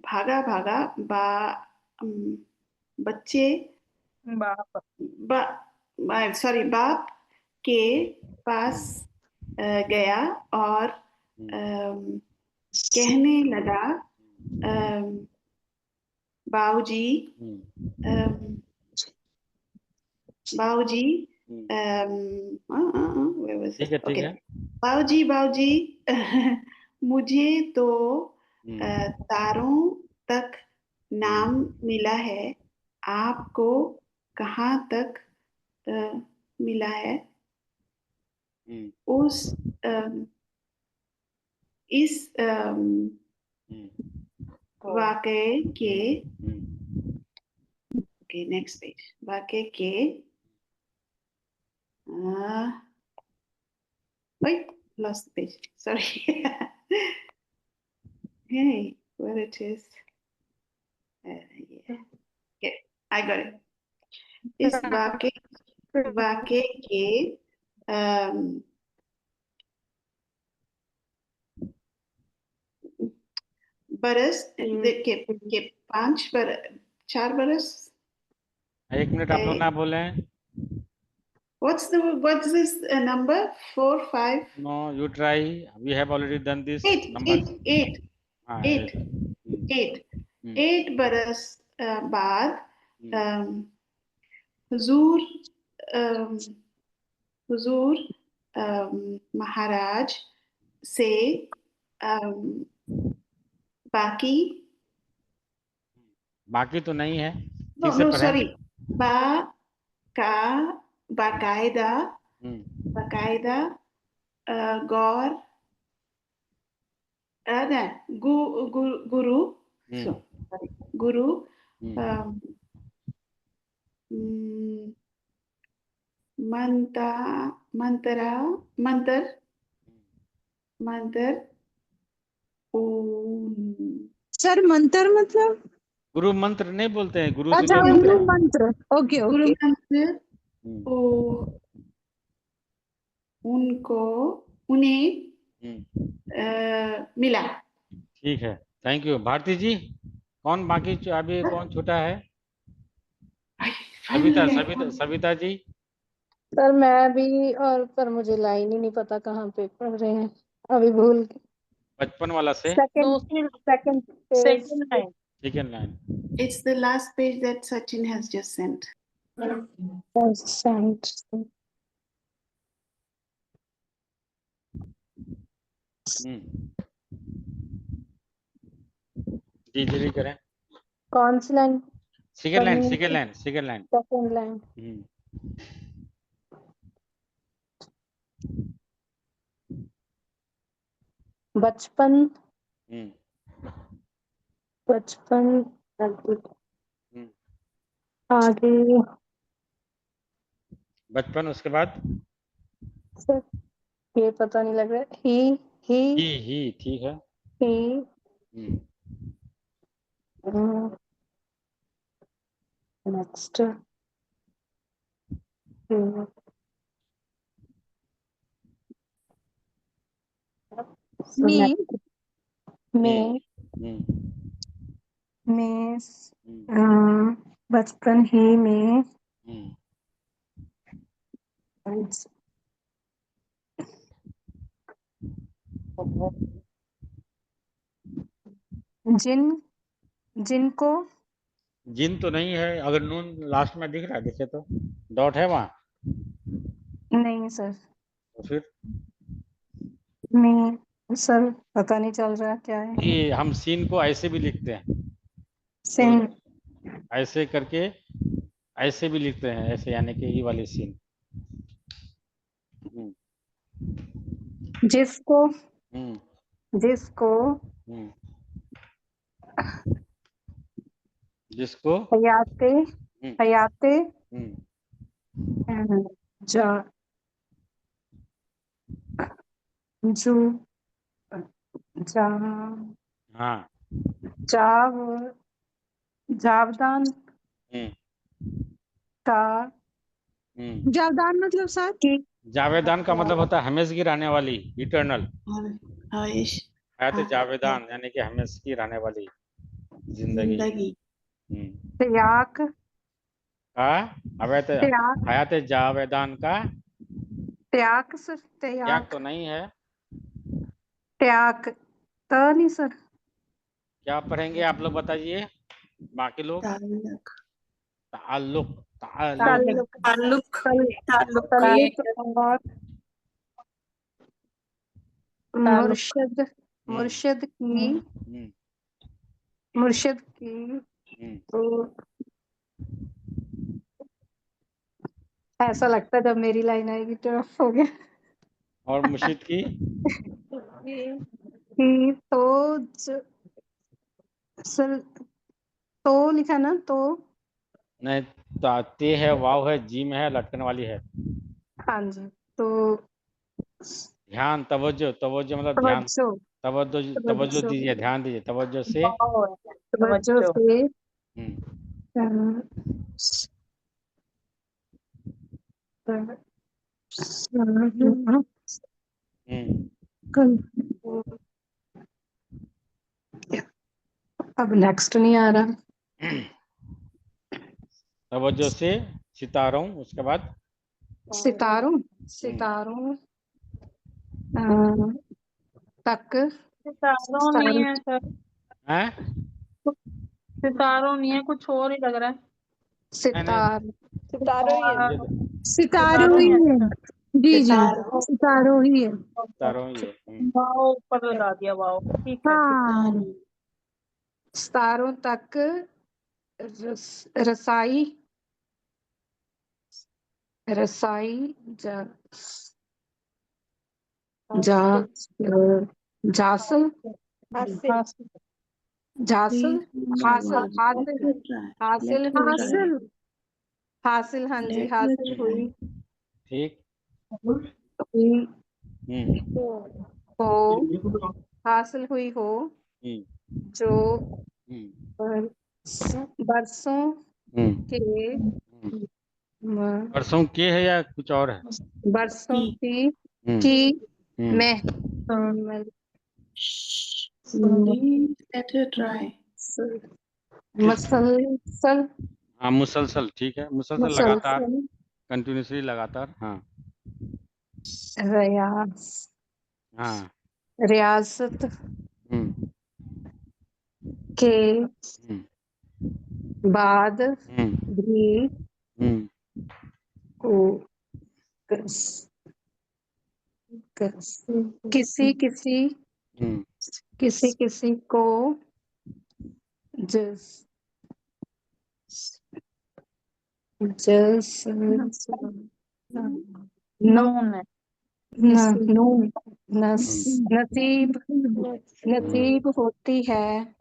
D: भागा भागा बच्चे
B: बाप
D: सॉरी बाप के पास गया और कहने लगा, बाबूजी बाबूजी
A: ठीक है ठीक है।
D: बाबूजी बाबूजी मुझे तो तारों तक नाम मिला है, आपको कहाँ तक मिला है? उस इस वाकये के नेक्स्ट पेज, वाकये के wait, lost the page, sorry. Hey, where it is? Yeah. Okay, I got it. इस वाकये के बरस के 4 बरस।
A: 1 मिनट आप लोग ना बोले।
D: What's this number? 4, 5?
A: No, you try. We have already done this.
D: 8 बरस बाद हुजूर महाराज से
A: बाकी तो नहीं है।
D: नो सॉरी, बाकायदा गौर गुरु मंत्र
G: सर मंत्र मतलब?
A: गुरु मंत्र नहीं बोलते हैं, गुरु
G: अच्छा,
A: तुल्य
G: गुरु
A: मंत्र।
G: मंत्र। ओके
D: गुरु
G: ओके।
D: मंत्र उन्हें मिला।
A: ठीक है, थैंक यू। भारती जी, कौन बाकी अभी कौन छूटा है? सविता जी।
E: सर मैं भी, और पर मुझे लाइन ही नहीं पता कहाँ पे पढ़ रहे हैं, अभी भूल गई।
A: 55 वाला से
E: second
B: line.
A: Second line.
D: It's the last page that Sachin has just sent.
A: जी जल्दी करें।
E: कौन सी line?
A: Second line.
E: Second line. बचपन आगे
A: बचपन, उसके बाद
E: सर ये पता नहीं लग रहा है।
A: ही, ठीक है।
E: ही नेक्स्ट
G: Me,
E: में
A: हम्म
E: में बचपन ही में
A: हम्म
E: जिनको
A: जिन तो नहीं है, अगर नून लास्ट में दिख रहा है, देखे तो डॉट है वहाँ,
E: नहीं सर,
A: तो फिर
E: में सर पता नहीं चल रहा क्या है।
A: ये हम सीन को ऐसे भी लिखते हैं,
E: सिन
A: ऐसे करके ऐसे भी लिखते हैं, ऐसे, यानी कि ये वाली सीन।
E: जिसको
A: हम्म
E: जिसको
A: हम्म जिसको
E: हयाते
A: हम्म
E: हयाते
A: हम्म
E: जा जू जा
A: हाँ
E: जाव जावदान
A: हम्म
E: का
G: जावदान मतलब सर
E: की
A: जावेदान का मतलब होता है हमेशा की रहने वाली, इटर्नल।
D: हमेश
A: हयात जावेदान यानी कि हमेशा की रहने वाली जिंदगी।
D: जिंदगी।
E: त्याग
A: का अवैध
E: त्याग
A: हयात जावेदान का
E: त्याग सर
A: त्याग
E: त्याग
A: तो नहीं है।
E: त्याग तो नहीं सर।
A: क्या पढ़ेंगे आप लोग, बताइए बाकी लोग।
D: ताल्लुक
A: ताल्लुक, ताल्लुक
E: ताल्लुक
D: ताल्लुक
E: ताल्लुक और मुर्शिद मुर्शिद की मुर्शिद की तो ऐसा लगता है जब मेरी लाइन आएगी तो हो गया।
A: और मुर्शिद की
E: कि सर तो लिखा ना तो
A: नहीं, ते है, वाव है, जीम है, लटकन वाली है।
E: हाँ जी तो
A: ध्यान, तवज्जो, तवज्जो मतलब ध्यान,
E: तवज्जो
A: तवज्जो, तवज्जो
E: तवज्जो
A: दीजिए, ध्यान दीजिए, तवज्जो से।
E: तवज्जो से
A: हम्म
E: अब नेक्स्ट नहीं आ रहा।
A: तवज्जो से सितारों, उसके बाद
E: सितारों सितारों तक
B: सितारों नहीं है सर,
A: हैं?
B: सितारों नहीं है, कुछ और ही लग रहा है।
A: नहीं नहीं,
E: सितार
F: सितारों ही है।
G: सितारों
B: सितारों
G: ही
B: ही है
G: है।
B: सर।
G: जी जी
D: सितारों
G: सितारों ही है।
A: सितारों ये
B: वाओ ऊपर लगा दिया, वाओ ठीक है।
G: हाँ
E: सितारों तक रसाई रसाई जा जा जासल
F: हासिल
E: जासल हासिल
D: let
E: हासिल
D: her try
E: हासिल
D: let her
E: हुई
D: try
G: हासिल
E: हासिल हाँ जी
D: let her
E: हासिल
D: try
E: हुई
A: ठीक।
E: हुई हो हासिल हुई हो जो बरसों के
A: परसों के है या कुछ और है?
E: बरसों
D: की
E: की मैं
D: let her try
E: मसलसल
A: हाँ, मुसलसल, ठीक है, मुसलसल, लगातार,
E: मुसलसल
A: कंटिन्यूसली, लगातार। हाँ
E: रियाज
A: हाँ
E: रियासत
A: हम्म
E: के
A: हम्म
E: बाद
A: हम्म
E: भी
A: हम्म
E: को किसी किसी
A: हम्म
E: किसी किसी को जस जस
B: नून है।
E: नसीब नसीब होती है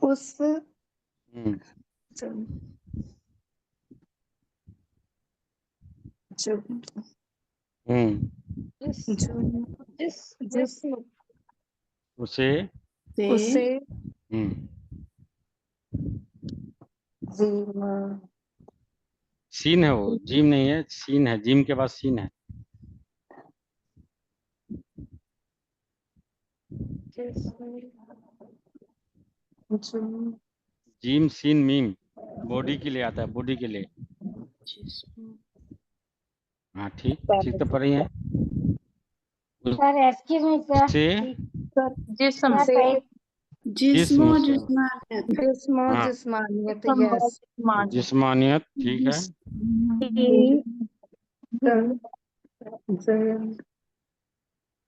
E: उस
A: हम्म उसे
B: उसे
A: हम्म सीन है, वो जिम नहीं है, सीन है, जिम के बाद सीन है। जिम सीन मीम बॉडी के लिए आता है, बॉडी के लिए। हाँ ठीक ठीक तो पढ़ी है।
H: सर एक्सक्यूज मी सर
A: उससे
B: जिस्म
H: सर
B: से
D: जिस्मो
A: जिस्म से
D: जिस्मानियत।
A: हाँ
E: जिस्मानियत यस
A: जिस्मानियत ठीक है।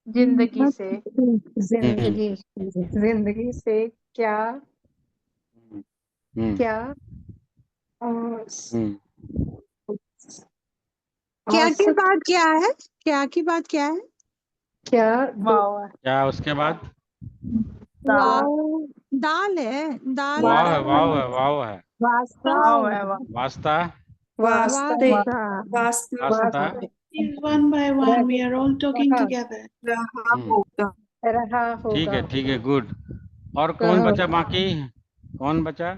B: जिंदगी से
E: जिंदगी जिंदगी से क्या
A: हम्म
E: क्या और
A: हम्म
G: क्या की
E: औसत
G: बात क्या है? क्या की बात क्या है?
E: क्या
B: वाव
A: क्या उसके बाद
G: वाव दाल है, दाल
A: वाव है,
G: का
A: वाव है, वाव है,
E: वास्ता
B: वाव है वाव
A: वास्ता
D: Vaste.
G: वास्ता
A: वास्ता
D: Please, one by one, we are all talking together.
E: रहा
A: ठीक
E: होगा
A: है ठीक है, गुड। और कौन बचा बाकी, कौन बचा?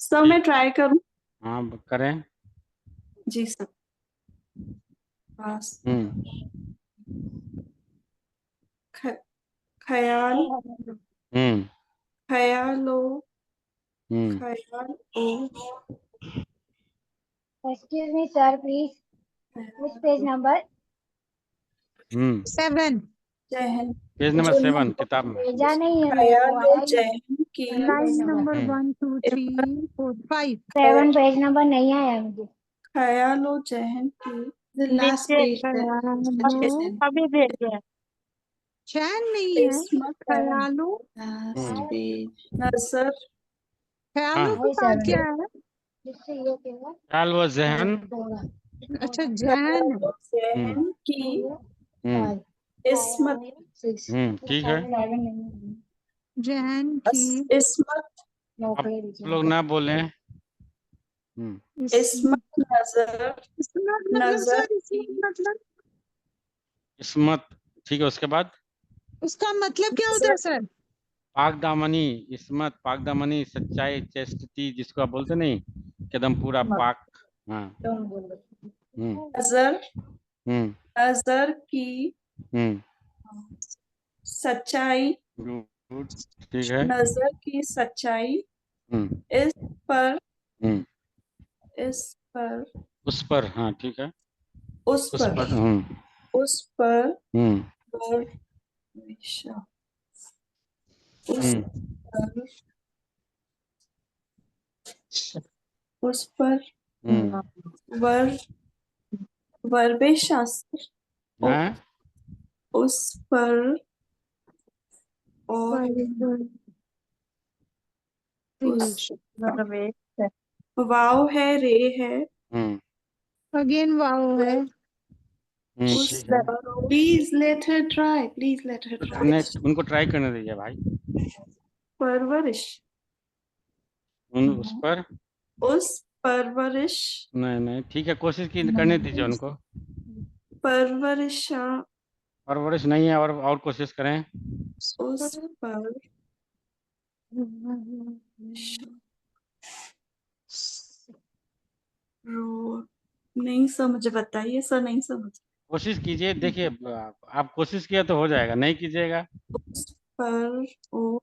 D: So मैं ट्राई करूं?
A: हाँ करें।
D: जी सर। बस ख- ख्याल
A: हम्म
D: ख्यालो
A: हम्म
D: ख्याल ओ
H: excuse me sir please which page number
G: 7
D: जहन
A: पेज नंबर 7 किताब में।
H: भेजा नहीं है मेरे को,
D: ख्यालो
H: आया ही
D: जहन की
G: लाइन नंबर
A: हम्म
G: 1 2 3 4 5
H: 7 पेज नंबर नहीं आया मुझे।
D: ख्यालो जहन की the last
B: नीचे
D: page
B: अभी भेज दिया।
G: चैन नहीं है।
D: इसमत
G: ख्यालों
D: last page नजर
G: ख्यालों
A: हाँ
G: की बात क्या है?
H: जिससे ये केवल
A: ख्याल व जहन।
G: अच्छा जहन है।
D: जहन की
A: हम्म
D: इसमत
A: ठीक है।
G: जहन की
D: इसमत
A: आप लोग ना बोले।
D: इसमत नजर
G: मतलब
D: नजर
G: सर इसमें मतलब
A: किस्मत ठीक है। उसके बाद
G: उसका मतलब क्या होता है सर?
A: पाक दामनी, इस्मत, पाक दामनी, सच्चाई, चेस्टिटी, जिसको आप बोलते नहीं कि एकदम पूरा पाक। हाँ
D: नजर
A: हम्म
D: नजर की
A: हम्म
D: सच्चाई
A: गुड ठीक है।
D: नजर की सच्चाई
A: हम्म
D: इस पर
A: हम्म
D: इस पर
A: उस पर, हाँ ठीक है।
D: उस
A: उस
D: पर
A: पर
D: उस पर
A: हम्म
D: वर्षा उस
A: हम्म
D: पर उस पर
A: हम्म
D: वर वर्बे शास्त्र
A: हाँ
D: उस पर और उस वाव है रे है
G: अगेन वाव है।
D: उस
A: ठीक है।
D: Please let her try please let her try
A: उनको ट्राई करने दीजिए भाई।
D: परवरिश
A: उस पर
D: उस परवरिश
A: नहीं नहीं ठीक है, कोशिश की करने दीजिए उनको।
D: परवरिशा
A: परवरिश नहीं है, और कोशिश करें।
D: उस पर रो नहीं समझ, बताइए सर, नहीं समझ।
A: कोशिश कीजिए, देखिए आप कोशिश किया तो हो जाएगा, नहीं कीजिएगा।
D: उस पर ओ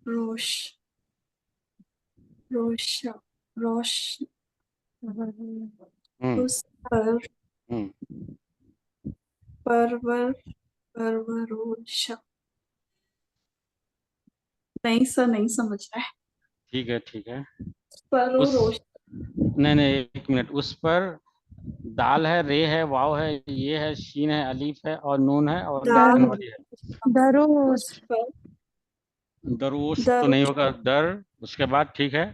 D: रोश रोशा रोश उस पर परवर परवरोशा नहीं सर, नहीं समझ रहा है।
A: ठीक है ठीक है।
D: परोरोश
A: नहीं नहीं, एक मिनट। उस पर दाल है, रे है, वाव है, ये है, शीन है, अलीफ है और नून है और
D: दाल
A: वाली है।
G: दरोज
D: उस पर
A: दरोश तो नहीं होगा, दर उसके बाद ठीक है।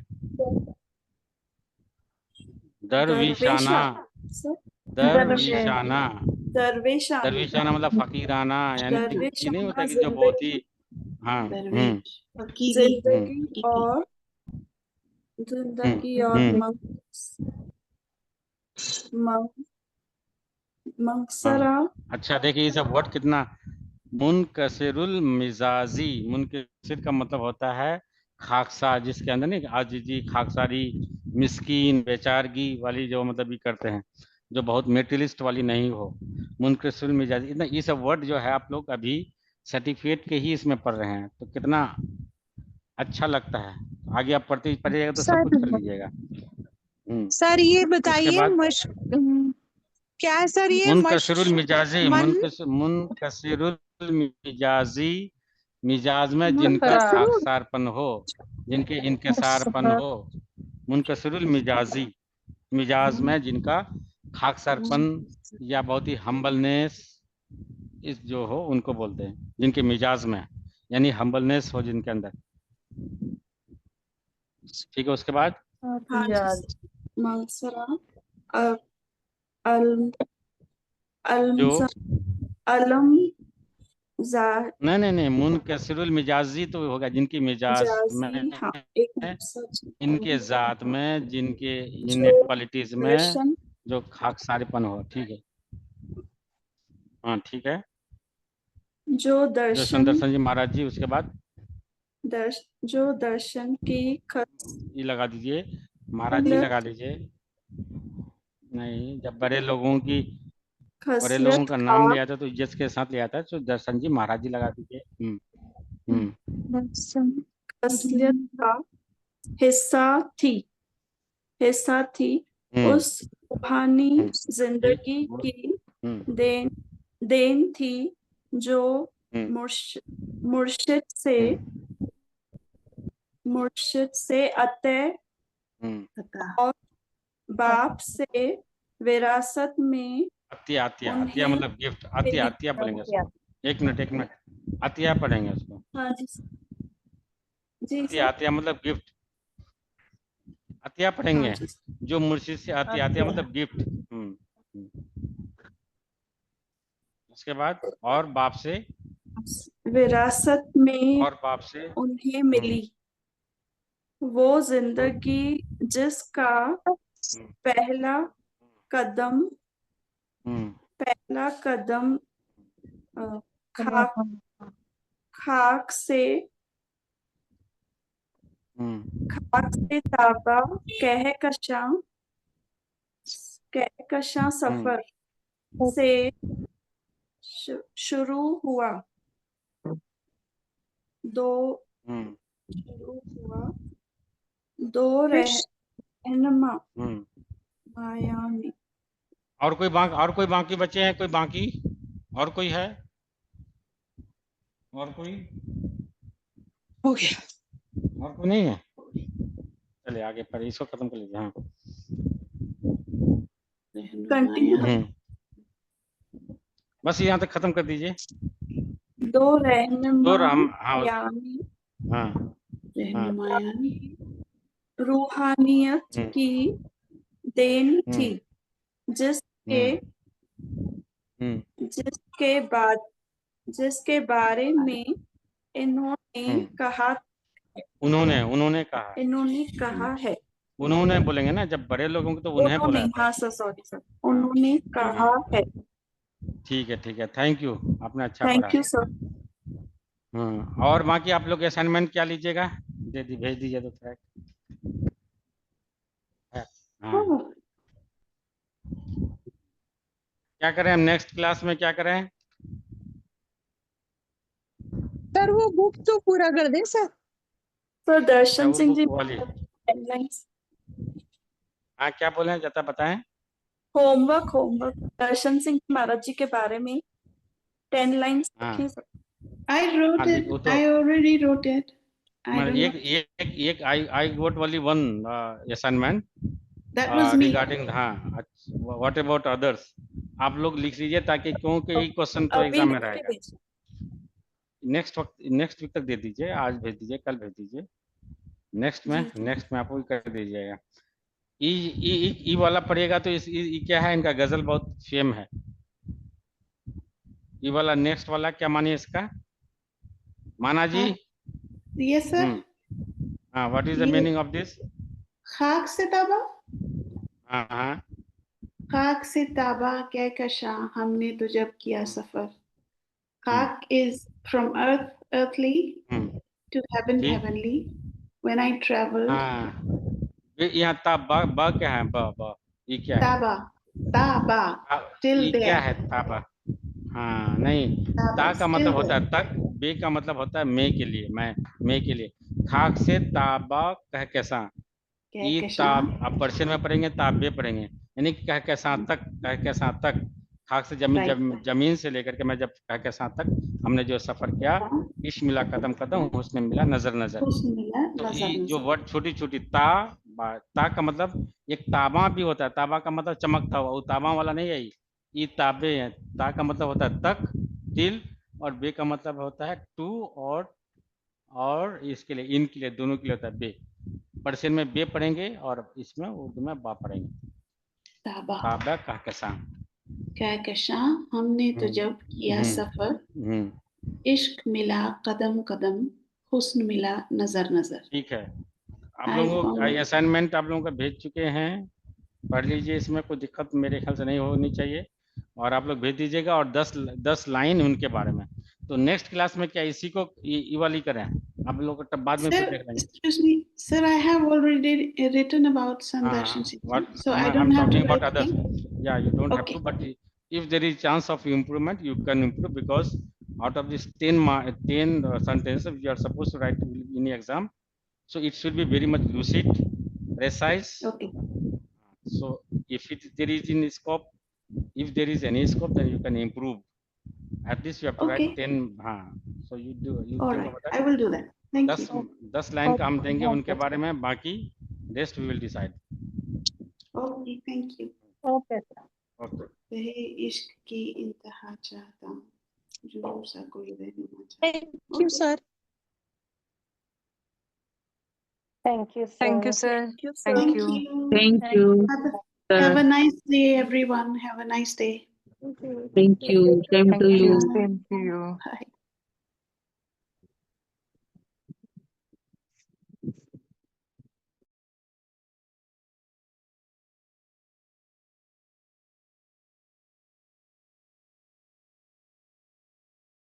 A: दरविशाना,
D: सर
A: दरविशाना,
D: दरवेशाना
A: दरविशाना मतलब फकीराना, यानी कि नहीं होता कि जो बहुत ही। हाँ
D: जिंदगी और जिंदगी और मंगसरा।
A: अच्छा देखिए ये सब वर्ड कितना मुनकसिरुल मिजाजी। मुनकसिर का मतलब होता है खाकसार, जिसके अंदर नहीं आजिजी, खाकसारी, मिस्कीन, बेचारगी वाली जो मतलब ये करते हैं, जो बहुत मेटेरियलिस्ट वाली नहीं हो। मुनकसिरुल मिजाजी, इतना ये सब वर्ड जो है आप लोग अभी सर्टिफिकेट के ही इसमें पढ़ रहे हैं, तो कितना अच्छा लगता है। आगे आप पढ़िएगा तो सब कुछ कर लीजिएगा।
G: सर ये
A: उसके
G: बताइए
A: बाद
G: क्या है सर ये
A: मुनकसिरुल मिजाजी,
G: मन
A: मुनकसिरुल मिजाजी, मिजाज में जिनका खाकसारपन हो, जिनके इनकसारपन हो। मुनकसिरुल मिजाजी, मिजाज में जिनका खाकसारपन या बहुत ही हम्बलनेस इस जो हो उनको बोलते हैं, जिनके मिजाज में यानी हम्बलनेस हो जिनके अंदर। ठीक है, उसके बाद
D: मंगसरा
A: जो
D: अलम
A: नहीं मुनकसिरुल मिजाजी तो होगा जिनकी मिजाज में,
D: हाँ,
A: इनके जात में, जिनके इनेट क्वालिटीज में जो खाकसारीपन हो। ठीक है, हाँ ठीक है।
D: जो
A: सुंदर जी महाराज जी, उसके बाद
D: जो दर्शन की
A: ये लगा दीजिए, महाराज जी लगा लीजिए। नहीं, जब बड़े लोगों का नाम लिया था तो इज्जत के साथ लिया था, तो दर्शन जी महाराज जी लगा दीजिए।
D: खसलियत का हिस्सा थी उस रूहानी जिंदगी की देन थी जो मुर्शिद से अतः और बाप से विरासत में
A: अतिया मतलब गिफ्ट। अतिया बोलेंगे उसको। एक मिनट अतिया पढ़ेंगे उसको।
D: हाँ जी
A: अतिया मतलब गिफ्ट। अतिया पढ़ेंगे, जो मुर्शिद से अतिया मतलब गिफ्ट। उसके बाद और बाप से
D: विरासत में
A: और बाप से
D: उन्हें मिली वो जिंदगी जिसका पहला कदम खाक से ताबा कहकशां सफर से शुरू हुआ। दो रहनुमा मायानी।
A: और कोई बाकी बचे हैं? कोई बाकी और कोई है? और कोई
G: हो गया?
A: और कोई नहीं है? चलिए आगे पर इसको खत्म कर लीजिए। हाँ बस यहाँ तक खत्म कर दीजिए।
D: दो रहनुमा
A: यानी
D: रूहानियत की देन थी जिसके बारे में इन्होंने कहा है।
A: उन्होंने बोलेंगे ना, जब बड़े लोगों को तो उन्हें बोला।
D: हाँ सर, सॉरी सर, उन्होंने कहा है।
A: ठीक है, थैंक यू, आपने अच्छा पढ़ा।
D: Thank you sir.
A: और बाकी आप लोग असाइनमेंट क्या लीजिएगा? भेज दीजिए तो ट्रैक। क्या करें हम नेक्स्ट क्लास में? क्या करें
G: सर? वो बुक तो पूरा कर दे सर।
D: तो दर्शन सिंह जी
A: हाँ क्या बोले हैं जता बताएं।
D: होमवर्क दर्शन सिंह महाराज जी के बारे में 10 लाइन्स लिखिए sir. I wrote it. I already wrote it.
A: I got only one assignment.
D: That was me.
A: Regarding हाँ, what about others? आप लोग लिख लीजिए, ताकि क्योंकि एक क्वेश्चन तो एग्जाम में रहेगा। नेक्स्ट वीक तक दे दीजिए, आज भेज दीजिए, कल भेज दीजिए। नेक्स्ट में आपको कर दीजिएगा। ई वाला पढ़िएगा तो क्या है, इनका गजल बहुत फेम है। ई वाला नेक्स्ट वाला क्या मानिए इसका? माना जी?
D: Yes sir.
A: हाँ, what is the meaning of this?
D: खाक से ताबा,
A: हाँ
D: खाक से ताबा कहकशा हमने तो जब किया सफर. खाक is from earth, earthly, to heaven,
A: ठीक।
D: heavenly. When I traveled,
A: हाँ यहाँ ताबा बा क्या है? बा ये क्या है?
D: ताबा, ताबा, till
A: ये क्या
D: there.
A: है ताबा? हाँ नहीं,
D: ताबा,
A: ता का मतलब
D: still
A: होता है
D: there.
A: तक, बे का मतलब होता है मैं के लिए, मैं के लिए। खाक से ताबा कह कैसा, ये
D: कहकशा,
A: ताब आप पर्शियन में पढ़ेंगे, ताबे पढ़ेंगे, यानी कि कह कैसा तक, कह कैसा तक। खाक से जमीन,
D: right.
A: जमीन से लेकर के मैं जब कह कैसा तक हमने जो सफर किया, इश्क मिला कदम कदम, हुस्न मिला नजर नजर।
D: हुस्न मिला
A: तो
D: नजर
A: ये जो
D: नजर.
A: वर्ड छोटी छोटी ता का मतलब एक ताबा भी होता है, ताबा का मतलब चमकता हुआ, वो ताबा वाला नहीं है ये ताबे है। ता का मतलब होता है तक, तिल, और बे का मतलब होता है टू, और इसके लिए, इनके लिए, दोनों के लिए होता है बे। पर्शियन में बे पढ़ेंगे और इसमें उर्दू में बा पढ़ेंगे।
D: ताबा,
A: ताबा कहकशा,
D: कहकशा हमने तो जब किया सफर, इश्क मिला कदम कदम, हुस्न मिला नजर नजर.
A: ठीक है। आप लोगों को असाइनमेंट आप लोगों का भेज चुके हैं, पढ़ लीजिए, इसमें कोई दिक्कत मेरे ख्याल से नहीं होनी चाहिए, और आप लोग भेज दीजिएगा, और 10 लाइन उनके बारे में। तो नेक्स्ट क्लास में क्या इसी को ये वाली करें? आप लोग तब बाद में फिर देख लेंगे।
D: Excuse me, sir, I have already written about Sandarshan system, so I don't have to write again.
A: Yeah, you don't have
D: Okay.
A: to, but if there is chance of improvement, you can improve, because out of this 10 sentences you are supposed to write in the exam, so it should be very much lucid, precise.
D: Okay.
A: So if there is in scope, if there is any scope, then you can improve. At least you have to write 10. So you
D: All
A: think
D: right,
A: about that.
D: I will do that. Thank you.
A: 10 line का हम देंगे उनके बारे में, बाकी rest we will decide.
D: Okay, thank you.
B: Okay, sir.
A: Okay.
D: वही इश्क की इंतहा चाहता हूँ, जुनून सा कोई रहना चाहता.
G: Thank you, sir.
E: Thank you, sir.
C: Thank you, sir.
D: Thank you.
J: Thank you.
D: Have a nice day, everyone. Have a nice day.
J: Thank you. Same to you.
C: Same to you.
D: Bye.